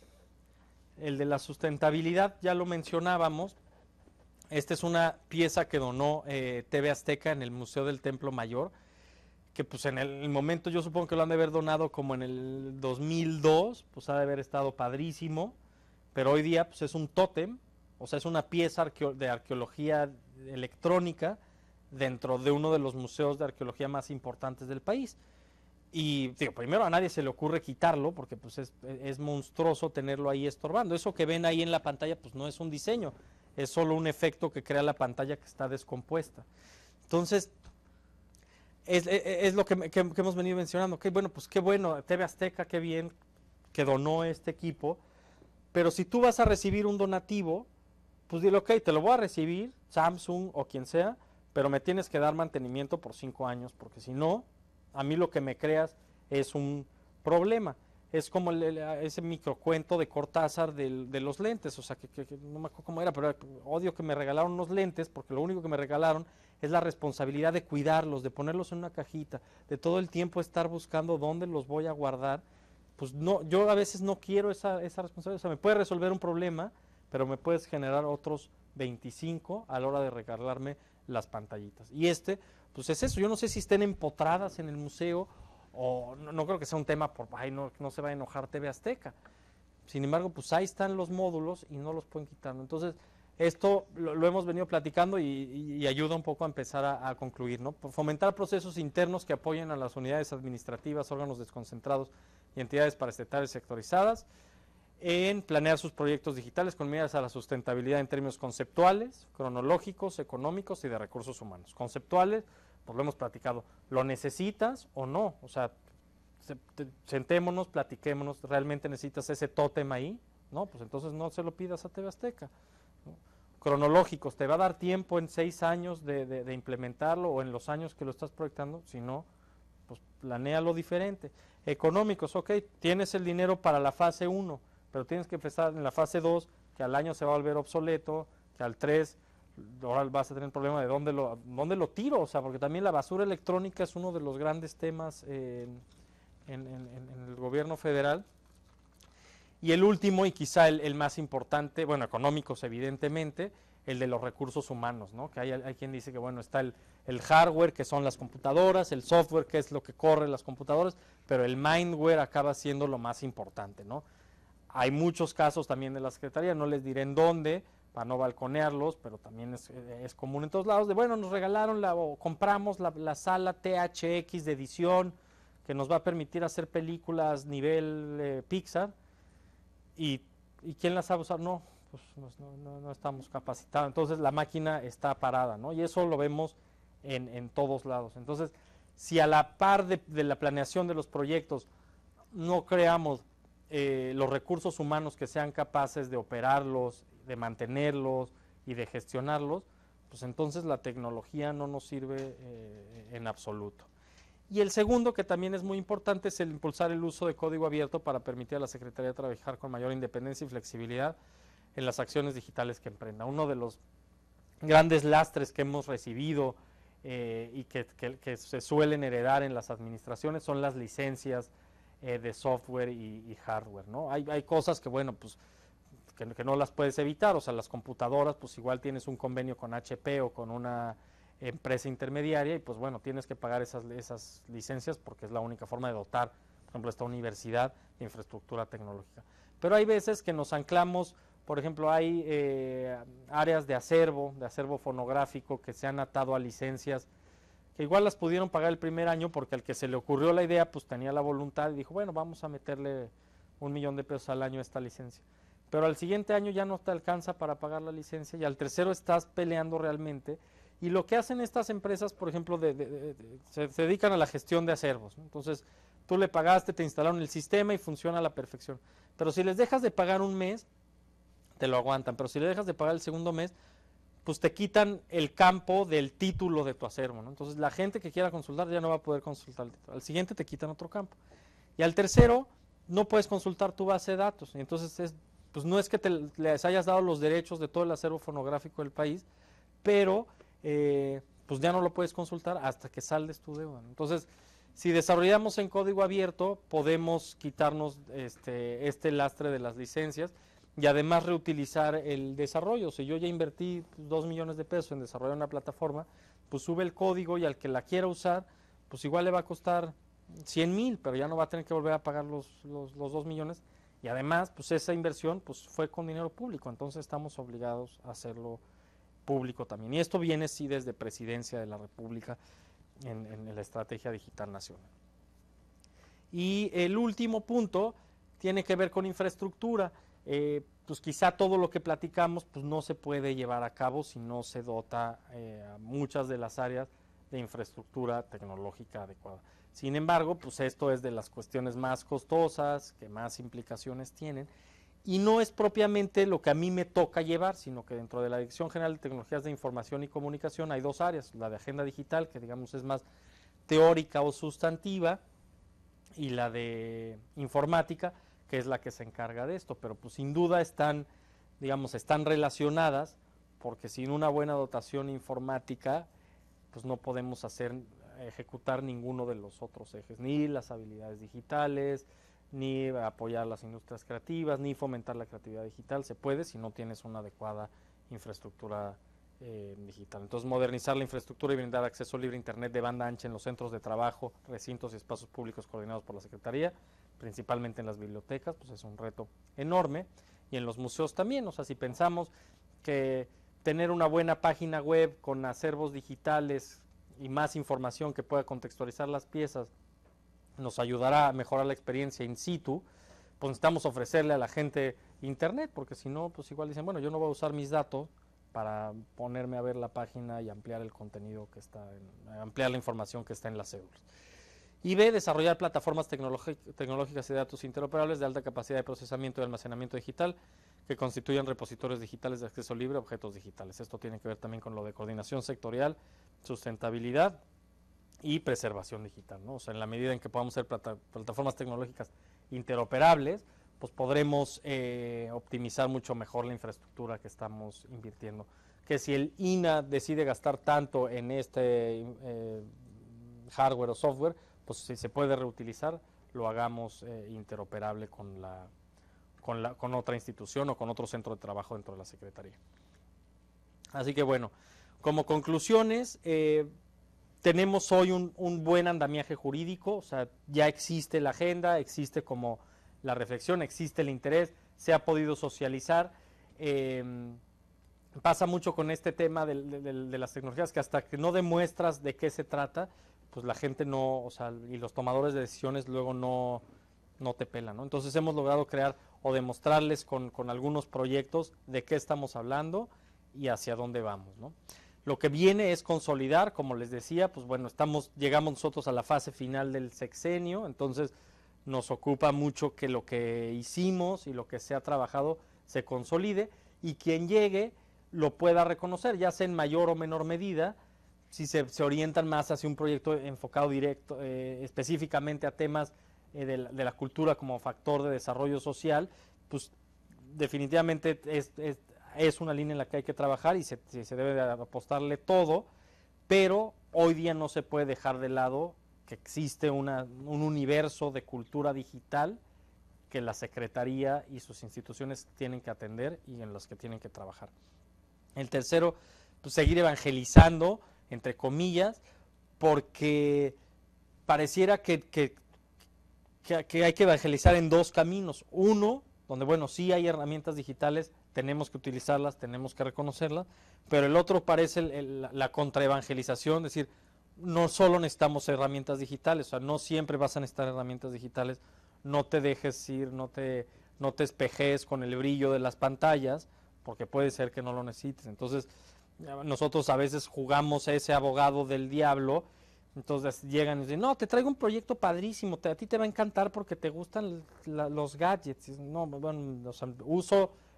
El de la sustentabilidad, ya lo mencionábamos. Esta es una pieza que donó TV Azteca en el Museo del Templo Mayor, que pues en el momento yo supongo que lo han de haber donado como en el 2002, pues ha de haber estado padrísimo, pero hoy día pues es un tótem, o sea, es una pieza de arqueología electrónica dentro de uno de los museos de arqueología más importantes del país. Y digo, primero a nadie se le ocurre quitarlo porque pues es monstruoso tenerlo ahí estorbando. Eso que ven ahí en la pantalla pues no es un diseño, es solo un efecto que crea la pantalla que está descompuesta. Entonces, es lo que hemos venido mencionando. Okay, bueno, pues qué bueno, TV Azteca, qué bien que donó este equipo, pero si tú vas a recibir un donativo, pues dile, ok, te lo voy a recibir, Samsung o quien sea, pero me tienes que dar mantenimiento por 5 años, porque si no, a mí lo que me creas es un problema. Es como ese microcuento de Cortázar de los lentes, o sea, que no me acuerdo cómo era, pero odio que me regalaron unos lentes, porque lo único que me regalaron es la responsabilidad de cuidarlos, de ponerlos en una cajita, de todo el tiempo estar buscando dónde los voy a guardar. Pues no, yo a veces no quiero esa responsabilidad, o sea, me puede resolver un problema, pero me puedes generar otros 25 a la hora de regalarme las pantallitas. Y pues es eso, yo no sé si estén empotradas en el museo, o no creo que sea un tema por, ay, no se va a enojar TV Azteca. Sin embargo, pues ahí están los módulos y no los pueden quitar. Entonces, esto lo hemos venido platicando y ayuda un poco a empezar a concluir, ¿no? Fomentar procesos internos que apoyen a las unidades administrativas, órganos desconcentrados y entidades paraestatales sectorizadas, en planear sus proyectos digitales con miras a la sustentabilidad en términos conceptuales, cronológicos, económicos y de recursos humanos. Conceptuales, pues lo hemos platicado, ¿lo necesitas o no? O sea, sentémonos, platiquémonos, ¿realmente necesitas ese tótem ahí? No, pues entonces no se lo pidas a TV Azteca, ¿no? Cronológicos, ¿te va a dar tiempo en 6 años de implementarlo o en los años que lo estás proyectando? Si no, pues planéalo diferente. Económicos, ok, tienes el dinero para la fase 1, pero tienes que empezar en la fase 2, que al año se va a volver obsoleto, que al 3 ahora vas a tener el problema de dónde lo tiro, o sea, porque también la basura electrónica es uno de los grandes temas en el gobierno federal. Y el último, y quizá el más importante, bueno, económicos evidentemente, el de los recursos humanos, ¿no? Que hay quien dice que, bueno, está el hardware, que son las computadoras, el software, que es lo que corre las computadoras, pero el mindware acaba siendo lo más importante, ¿no? Hay muchos casos también de la Secretaría, no les diré en dónde, para no balconearlos, pero también es común en todos lados, de bueno, nos regalaron o compramos la sala THX de edición, que nos va a permitir hacer películas nivel Pixar, y ¿quién las sabe usar? No, pues no estamos capacitados, entonces la máquina está parada, ¿no? Y eso lo vemos en todos lados. Entonces, si a la par de la planeación de los proyectos no creamos los recursos humanos que sean capaces de operarlos, de mantenerlos y de gestionarlos, pues entonces la tecnología no nos sirve en absoluto. Y el segundo, que también es muy importante, es el impulsar el uso de código abierto para permitir a la Secretaría trabajar con mayor independencia y flexibilidad en las acciones digitales que emprenda. Uno de los grandes lastres que hemos recibido y que se suelen heredar en las administraciones son las licencias de software y hardware, ¿no? Hay cosas que, bueno, pues que no las puedes evitar, o sea, las computadoras, pues igual tienes un convenio con HP o con una empresa intermediaria y pues bueno, tienes que pagar esas licencias porque es la única forma de dotar, por ejemplo, esta universidad de infraestructura tecnológica. Pero hay veces que nos anclamos, por ejemplo, hay áreas de acervo fonográfico que se han atado a licencias que igual las pudieron pagar el primer año porque al que se le ocurrió la idea pues tenía la voluntad y dijo, bueno, vamos a meterle $1,000,000 al año a esta licencia. Pero al siguiente año ya no te alcanza para pagar la licencia y al tercero estás peleando realmente. Y lo que hacen estas empresas, por ejemplo, se dedican a la gestión de acervos, ¿no? Entonces, tú le pagaste, te instalaron el sistema y funciona a la perfección. Pero si les dejas de pagar un mes, te lo aguantan. Pero si le dejas de pagar el segundo mes, pues te quitan el campo del título de tu acervo, ¿no? Entonces, la gente que quiera consultar ya no va a poder consultar el título. Al siguiente te quitan otro campo. Y al tercero, no puedes consultar tu base de datos. Y entonces, pues no es que les hayas dado los derechos de todo el acervo fonográfico del país, pero pues ya no lo puedes consultar hasta que saldes tu deuda, ¿no? Entonces, si desarrollamos en código abierto, podemos quitarnos este lastre de las licencias y además reutilizar el desarrollo. Si yo ya invertí 2 millones de pesos en desarrollar una plataforma, pues sube el código y al que la quiera usar, pues igual le va a costar 100,000, pero ya no va a tener que volver a pagar los 2 millones. Y además, pues esa inversión pues fue con dinero público, entonces estamos obligados a hacerlo público también. Y esto viene sí desde Presidencia de la República en la Estrategia Digital Nacional. Y el último punto tiene que ver con infraestructura. Pues quizá todo lo que platicamos pues no se puede llevar a cabo si no se dota a muchas de las áreas de infraestructura tecnológica adecuada. Sin embargo, pues esto es de las cuestiones más costosas, que más implicaciones tienen, y no es propiamente lo que a mí me toca llevar, sino que dentro de la Dirección General de Tecnologías de Información y Comunicación hay dos áreas, la de agenda digital, que digamos es más teórica o sustantiva, y la de informática, que es la que se encarga de esto, pero pues sin duda están, digamos, están relacionadas, porque sin una buena dotación informática, pues no podemos ejecutar ninguno de los otros ejes, ni las habilidades digitales, ni apoyar las industrias creativas, ni fomentar la creatividad digital. Se puede si no tienes una adecuada infraestructura digital. Entonces, modernizar la infraestructura y brindar acceso libre a Internet de banda ancha en los centros de trabajo, recintos y espacios públicos coordinados por la Secretaría, principalmente en las bibliotecas, pues es un reto enorme, y en los museos también. O sea, si pensamos que tener una buena página web con acervos digitales y más información que pueda contextualizar las piezas nos ayudará a mejorar la experiencia in situ, pues necesitamos ofrecerle a la gente Internet, porque si no, pues igual dicen, bueno, yo no voy a usar mis datos para ponerme a ver la página y ampliar el contenido que está, ampliar la información que está en las cédulas. Y B, desarrollar plataformas tecnológicas y de datos interoperables de alta capacidad de procesamiento y almacenamiento digital que constituyan repositorios digitales de acceso libre a objetos digitales. Esto tiene que ver también con lo de coordinación sectorial, sustentabilidad y preservación digital, ¿no? O sea, en la medida en que podamos ser plataformas tecnológicas interoperables, pues podremos optimizar mucho mejor la infraestructura que estamos invirtiendo. Que si el INAH decide gastar tanto en este hardware o software, pues si se puede reutilizar, lo hagamos interoperable con otra institución o con otro centro de trabajo dentro de la Secretaría. Así que bueno, como conclusiones, tenemos hoy un buen andamiaje jurídico, o sea, ya existe la agenda, existe como la reflexión, existe el interés, se ha podido socializar. Pasa mucho con este tema de las tecnologías, que hasta que no demuestras de qué se trata, pues la gente no, o sea, y los tomadores de decisiones luego no te pelan, ¿no? Entonces hemos logrado crear o demostrarles con algunos proyectos de qué estamos hablando y hacia dónde vamos, ¿no? Lo que viene es consolidar, como les decía, pues bueno, llegamos nosotros a la fase final del sexenio, entonces nos ocupa mucho que lo que hicimos y lo que se ha trabajado se consolide, y quien llegue lo pueda reconocer, ya sea en mayor o menor medida, si se orientan más hacia un proyecto enfocado directo, específicamente a temas de la cultura como factor de desarrollo social, pues definitivamente es una línea en la que hay que trabajar y se debe de apostarle todo, pero hoy día no se puede dejar de lado que existe un universo de cultura digital que la Secretaría y sus instituciones tienen que atender y en los que tienen que trabajar. El tercero, pues seguir evangelizando, entre comillas, porque pareciera que hay que evangelizar en dos caminos. Uno, donde bueno, sí hay herramientas digitales, tenemos que utilizarlas, tenemos que reconocerlas, pero el otro parece la contraevangelización, es decir, no solo necesitamos herramientas digitales, o sea, no siempre vas a necesitar herramientas digitales, no te dejes ir, no te espejes con el brillo de las pantallas, porque puede ser que no lo necesites. Entonces, nosotros a veces jugamos a ese abogado del diablo, entonces llegan y dicen, no, te traigo un proyecto padrísimo, a ti te va a encantar porque te gustan los gadgets. No, bueno, o sea,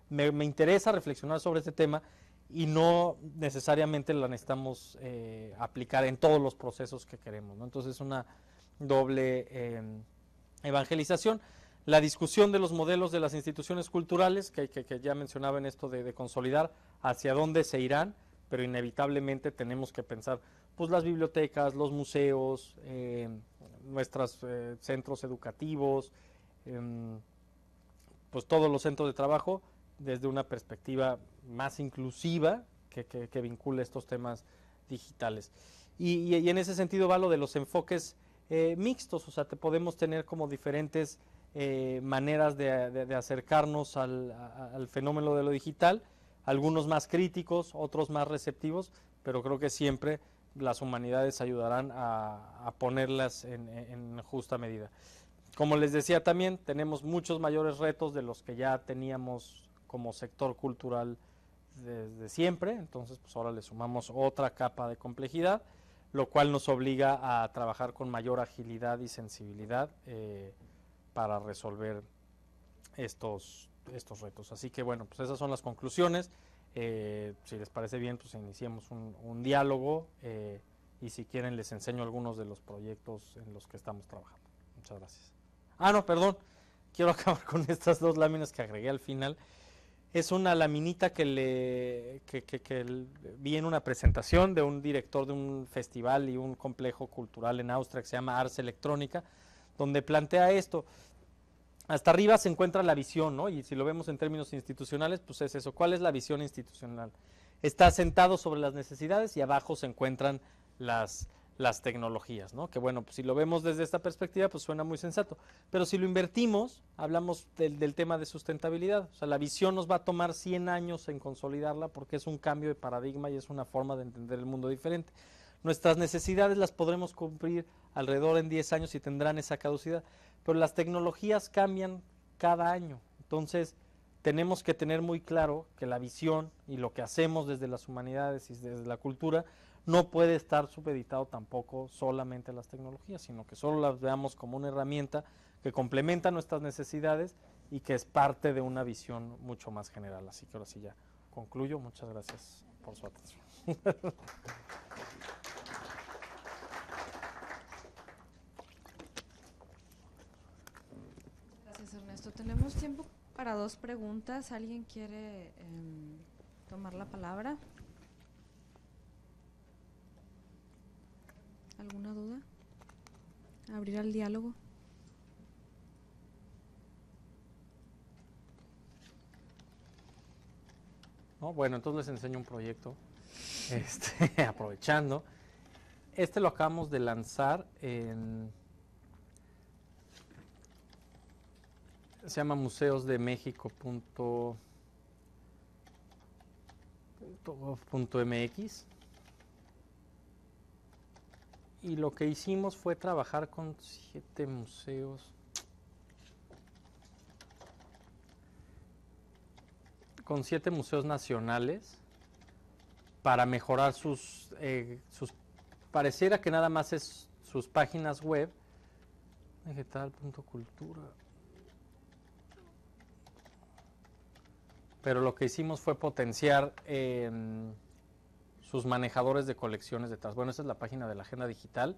me interesa reflexionar sobre este tema y no necesariamente la necesitamos aplicar en todos los procesos que queremos, ¿no? Entonces es una doble evangelización. La discusión de los modelos de las instituciones culturales, que ya mencionaba en esto de consolidar, hacia dónde se irán, pero inevitablemente tenemos que pensar, pues las bibliotecas, los museos, nuestros centros educativos, pues todos los centros de trabajo desde una perspectiva más inclusiva que vincule estos temas digitales. Y en ese sentido va lo de los enfoques mixtos, o sea, podemos tener como diferentes maneras de acercarnos al fenómeno de lo digital, algunos más críticos, otros más receptivos, pero creo que siempre las humanidades ayudarán a ponerlas en justa medida. Como les decía también, tenemos muchos mayores retos de los que ya teníamos como sector cultural desde siempre, entonces pues ahora le sumamos otra capa de complejidad, lo cual nos obliga a trabajar con mayor agilidad y sensibilidad para resolver estos retos. Así que bueno, pues esas son las conclusiones. Si les parece bien, pues iniciemos un diálogo y si quieren les enseño algunos de los proyectos en los que estamos trabajando. Muchas gracias. No, perdón, quiero acabar con estas dos láminas que agregué al final. Es una laminita que vi en una presentación de un director de un festival y un complejo cultural en Austria que se llama Ars Electrónica, donde plantea esto. Hasta arriba se encuentra la visión, ¿no? Y si lo vemos en términos institucionales, pues es eso. ¿Cuál es la visión institucional? Está sentado sobre las necesidades y abajo se encuentran las tecnologías, ¿no? Que bueno, pues si lo vemos desde esta perspectiva, pues suena muy sensato. Pero si lo invertimos, hablamos del tema de sustentabilidad. O sea, la visión nos va a tomar 100 años en consolidarla porque es un cambio de paradigma y es una forma de entender el mundo diferente. Nuestras necesidades las podremos cumplir alrededor en 10 años y tendrán esa caducidad. Pero las tecnologías cambian cada año. Entonces, tenemos que tener muy claro que la visión y lo que hacemos desde las humanidades y desde la cultura no puede estar supeditado tampoco solamente a las tecnologías, sino que solo las veamos como una herramienta que complementa nuestras necesidades y que es parte de una visión mucho más general. Así que ahora sí ya concluyo. Muchas gracias por su atención. Gracias, Ernesto. Tenemos tiempo para 2 preguntas. ¿Alguien quiere tomar la palabra? ¿Alguna duda? ¿Abrir al diálogo? ¿No? Bueno, entonces les enseño un proyecto, aprovechando. Lo acabamos de lanzar se llama museosdemexico.gov.mx y lo que hicimos fue trabajar con 7 museos. Con 7 museos nacionales para mejorar sus pareciera que nada más es sus páginas web, vegetal.cultura, pero lo que hicimos fue potenciar sus manejadores de colecciones detrás. Bueno, esa es la página de la Agenda Digital.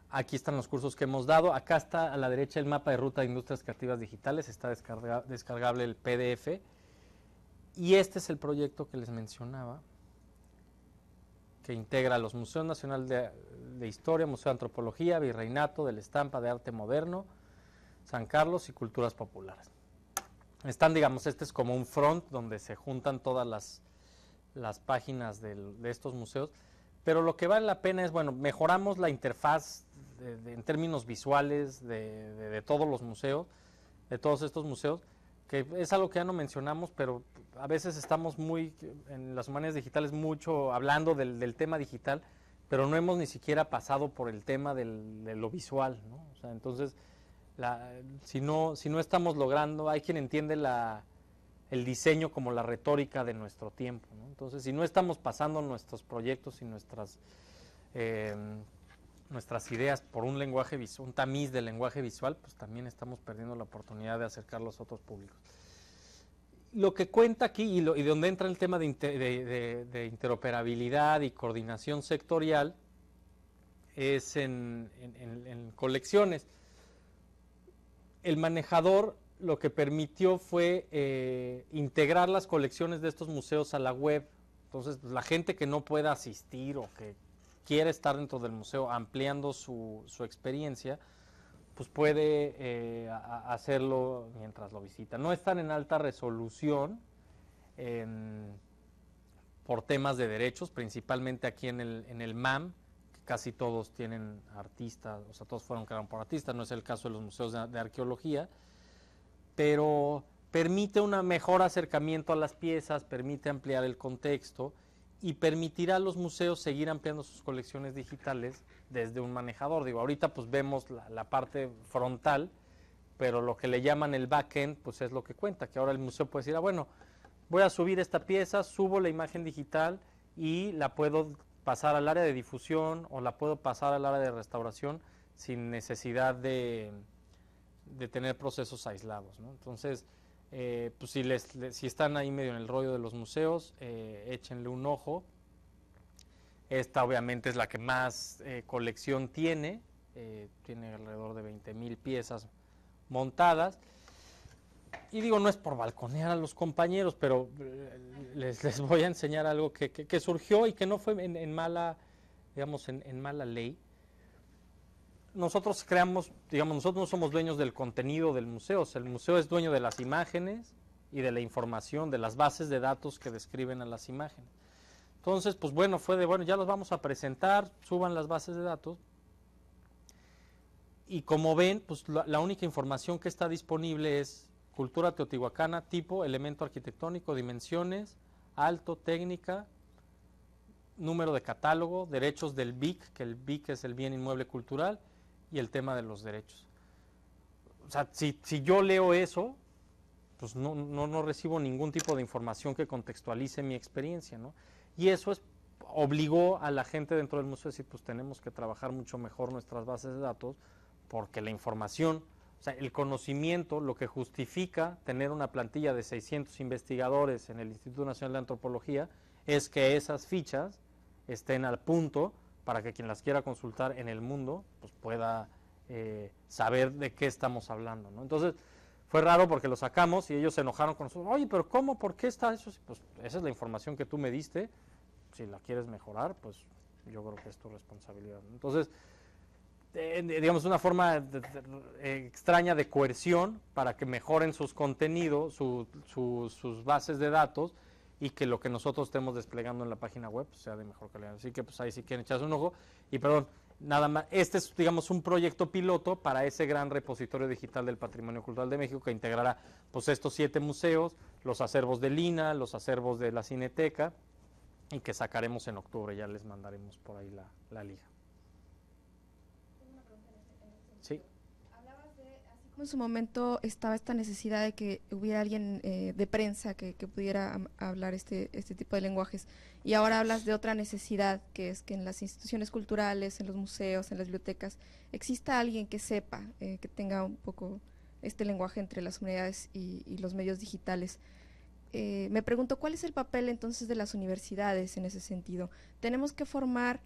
Aquí están los cursos que hemos dado. Acá está a la derecha el mapa de ruta de industrias creativas digitales. Está descargable el PDF. Y este es el proyecto que les mencionaba, que integra los Museos Nacional de Historia, Museo de Antropología, Virreinato, de la Estampa, de Arte Moderno, San Carlos y Culturas Populares. Están, digamos, este es como un front donde se juntan todas las páginas de estos museos, pero lo que vale la pena es, bueno, mejoramos la interfaz en términos visuales de todos los museos, de todos estos museos, que es algo que ya no mencionamos, pero a veces estamos muy, en las humanidades digitales, mucho hablando del tema digital, pero no hemos ni siquiera pasado por el tema de lo visual, ¿no? O sea, entonces, si no estamos logrando, hay quien entiende el diseño como la retórica de nuestro tiempo, ¿no? Entonces, si no estamos pasando nuestros proyectos y nuestras ideas por un lenguaje visual, un tamiz del lenguaje visual, pues también estamos perdiendo la oportunidad de acercarlos a otros públicos. Lo que cuenta aquí, y de donde entra el tema de interoperabilidad y coordinación sectorial, es en colecciones. El manejador lo que permitió fue integrar las colecciones de estos museos a la web. Entonces, pues, la gente que no pueda asistir o que quiere estar dentro del museo ampliando su experiencia, pues puede hacerlo mientras lo visita. No están en alta resolución por temas de derechos, principalmente aquí en el MAM, que casi todos tienen artistas, o sea, todos fueron creados por artistas, no es el caso de los museos de arqueología, pero permite un mejor acercamiento a las piezas, permite ampliar el contexto y permitirá a los museos seguir ampliando sus colecciones digitales desde un manejador. Digo, ahorita pues vemos la parte frontal, pero lo que le llaman el backend pues es lo que cuenta, que ahora el museo puede decir, bueno, voy a subir esta pieza, subo la imagen digital y la puedo pasar al área de difusión o la puedo pasar al área de restauración sin necesidad de tener procesos aislados, ¿no? Entonces, pues si están ahí medio en el rollo de los museos, échenle un ojo. Esta obviamente es la que más colección tiene alrededor de 20,000 piezas montadas. Y digo, no es por balconear a los compañeros, pero les voy a enseñar algo que surgió y que no fue en mala, digamos, en mala ley. Nosotros nosotros no somos dueños del contenido del museo, o sea, el museo es dueño de las imágenes y de la información, de las bases de datos que describen a las imágenes. Entonces, pues bueno, ya los vamos a presentar, suban las bases de datos. Y como ven, pues la única información que está disponible es cultura teotihuacana, tipo, elemento arquitectónico, dimensiones, alto, técnica, número de catálogo, derechos del BIC, que el BIC es el bien inmueble cultural, y el tema de los derechos. O sea, si yo leo eso, pues no recibo ningún tipo de información que contextualice mi experiencia, ¿no? Y eso obligó a la gente dentro del museo a decir, pues tenemos que trabajar mucho mejor nuestras bases de datos, porque la información, o sea, el conocimiento, lo que justifica tener una plantilla de 600 investigadores en el Instituto Nacional de Antropología, es que esas fichas estén al punto para que quien las quiera consultar en el mundo pues pueda saber de qué estamos hablando, ¿no? Entonces, fue raro porque lo sacamos y ellos se enojaron con nosotros. Oye, pero ¿cómo? ¿Por qué está eso? Pues esa es la información que tú me diste. Si la quieres mejorar, pues yo creo que es tu responsabilidad, ¿no? Entonces, digamos, una forma extraña de coerción para que mejoren sus contenidos, sus bases de datos, y que lo que nosotros estemos desplegando en la página web pues, sea de mejor calidad. Así que pues ahí sí quieren echarse un ojo. Y perdón, nada más, este es, digamos, un proyecto piloto para ese gran repositorio digital del Patrimonio Cultural de México que integrará pues estos 7 museos, los acervos del INAH, los acervos de la Cineteca, y que sacaremos en octubre. Ya les mandaremos por ahí la liga. Sí. En su momento estaba esta necesidad de que hubiera alguien de prensa que pudiera hablar este tipo de lenguajes, y ahora hablas de otra necesidad, que es que en las instituciones culturales, en los museos, en las bibliotecas, exista alguien que sepa, que tenga un poco este lenguaje entre las unidades y los medios digitales. Me pregunto, ¿cuál es el papel entonces de las universidades en ese sentido? ¿Tenemos que formar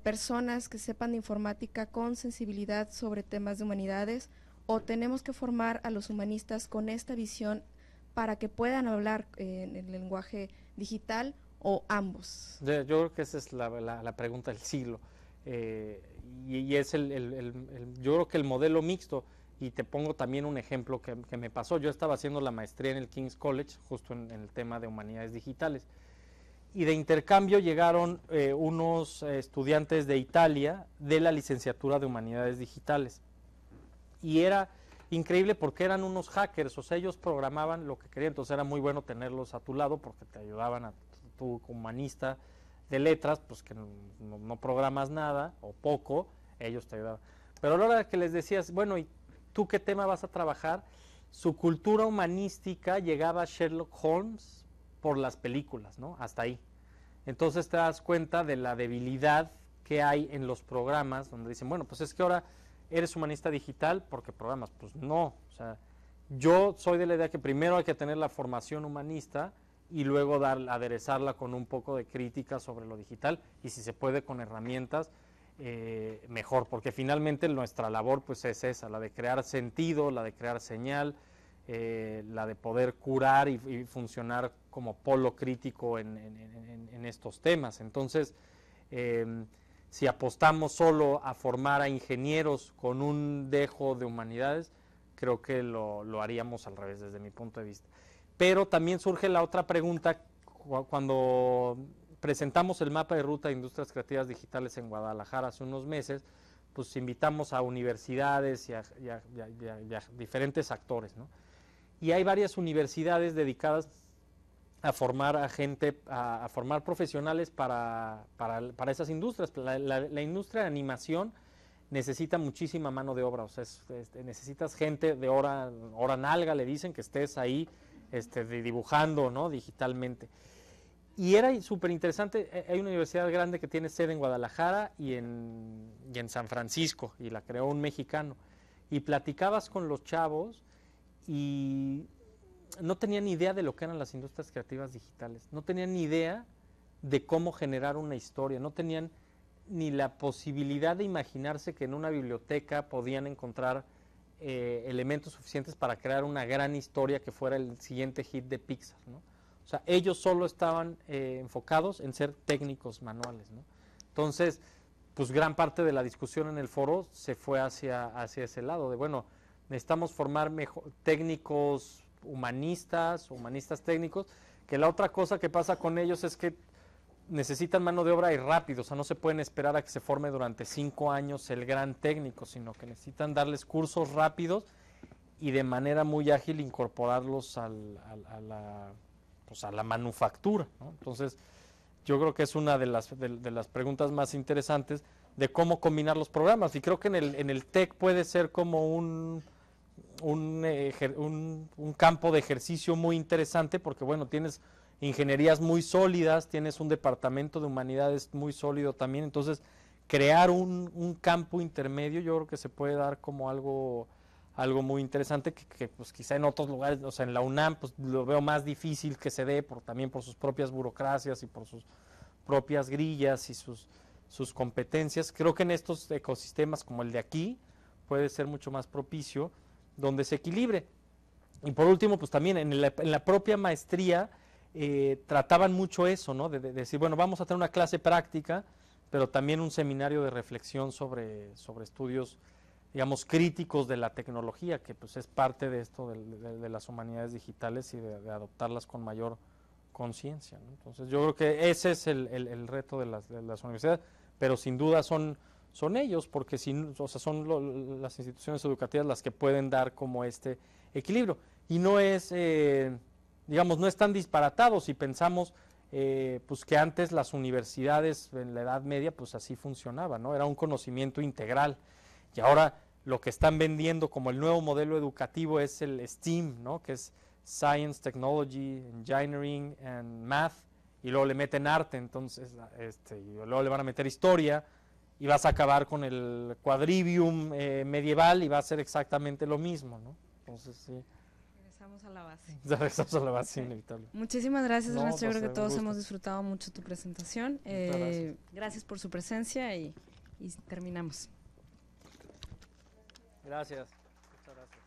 personas que sepan de informática con sensibilidad sobre temas de humanidades, o tenemos que formar a los humanistas con esta visión para que puedan hablar en el lenguaje digital, o ambos? Yo creo que esa es la pregunta del siglo, y es yo creo que el modelo mixto. Y te pongo también un ejemplo que me pasó. Yo estaba haciendo la maestría en el King's College, justo en el tema de humanidades digitales, y de intercambio llegaron unos estudiantes de Italia de la licenciatura de humanidades digitales. Y era increíble porque eran unos hackers, o sea, ellos programaban lo que querían. Entonces era muy bueno tenerlos a tu lado porque te ayudaban a tú, como humanista de letras, pues que no programas nada o poco, ellos te ayudaban. Pero a la hora que les decías, bueno, ¿y tú qué tema vas a trabajar? Su cultura humanística llegaba a Sherlock Holmes por las películas, ¿no? Hasta ahí. Entonces te das cuenta de la debilidad que hay en los programas donde dicen, bueno, pues es que ahora eres humanista digital porque programas. Pues no, o sea, yo soy de la idea que primero hay que tener la formación humanista y luego aderezarla con un poco de crítica sobre lo digital, y si se puede con herramientas, mejor, porque finalmente nuestra labor pues es esa, la de crear sentido, la de crear señal, la de poder curar y funcionar como polo crítico en estos temas. Entonces, si apostamos solo a formar a ingenieros con un dejo de humanidades, creo que lo haríamos al revés desde mi punto de vista. Pero también surge la otra pregunta cuando presentamos el mapa de ruta de industrias creativas digitales en Guadalajara hace unos meses, pues invitamos a universidades y a diferentes actores, ¿no? Y hay varias universidades dedicadas a formar a gente, a formar profesionales para esas industrias. La industria de animación necesita muchísima mano de obra, o sea, necesitas gente de hora nalga, le dicen, que estés ahí dibujando, ¿no?, digitalmente. Y era súper interesante. Hay una universidad grande que tiene sede en Guadalajara y en San Francisco, y la creó un mexicano. Y platicabas con los chavos y no tenían ni idea de lo que eran las industrias creativas digitales, no tenían ni idea de cómo generar una historia, no tenían ni la posibilidad de imaginarse que en una biblioteca podían encontrar elementos suficientes para crear una gran historia que fuera el siguiente hit de Pixar, ¿no? O sea, ellos solo estaban enfocados en ser técnicos manuales, ¿no? Entonces, pues gran parte de la discusión en el foro se fue hacia ese lado, de bueno, necesitamos formar técnicos humanistas técnicos, que la otra cosa que pasa con ellos es que necesitan mano de obra y rápido, o sea, no se pueden esperar a que se forme durante 5 años el gran técnico, sino que necesitan darles cursos rápidos y de manera muy ágil incorporarlos a la manufactura, ¿no? Entonces, yo creo que es una de las preguntas más interesantes de cómo combinar los programas, y creo que en el TEC puede ser como un campo de ejercicio muy interesante, porque bueno, tienes ingenierías muy sólidas, tienes un departamento de humanidades muy sólido también, entonces crear un campo intermedio yo creo que se puede dar como algo muy interesante que pues quizá en otros lugares, o sea, en la UNAM pues lo veo más difícil que se dé también por sus propias burocracias y por sus propias grillas y sus competencias. Creo que en estos ecosistemas como el de aquí puede ser mucho más propicio donde se equilibre. Y por último, pues también en la propia maestría trataban mucho eso, ¿no? De decir, bueno, vamos a tener una clase práctica, pero también un seminario de reflexión sobre estudios, digamos, críticos de la tecnología, que pues es parte de esto de las humanidades digitales y de adoptarlas con mayor conciencia, ¿no? Entonces yo creo que ese es el reto de las universidades, pero sin duda son ellos, porque o sea, son las instituciones educativas las que pueden dar como este equilibrio. Y no es, digamos, no están disparatados si pensamos pues que antes las universidades en la Edad Media pues así funcionaban, ¿no? Era un conocimiento integral, y ahora lo que están vendiendo como el nuevo modelo educativo es el STEAM, ¿no? Que es Science, Technology, Engineering and Math, y luego le meten arte, entonces, y luego le van a meter historia, y vas a acabar con el quadrivium medieval y va a ser exactamente lo mismo, ¿no? Entonces, sí. Regresamos a la base. Regresamos a la base, inevitable. Muchísimas gracias, Ernesto. Yo pues, creo que todos gusto. hemos disfrutado mucho tu presentación. Gracias por su presencia y terminamos. Gracias. Muchas gracias.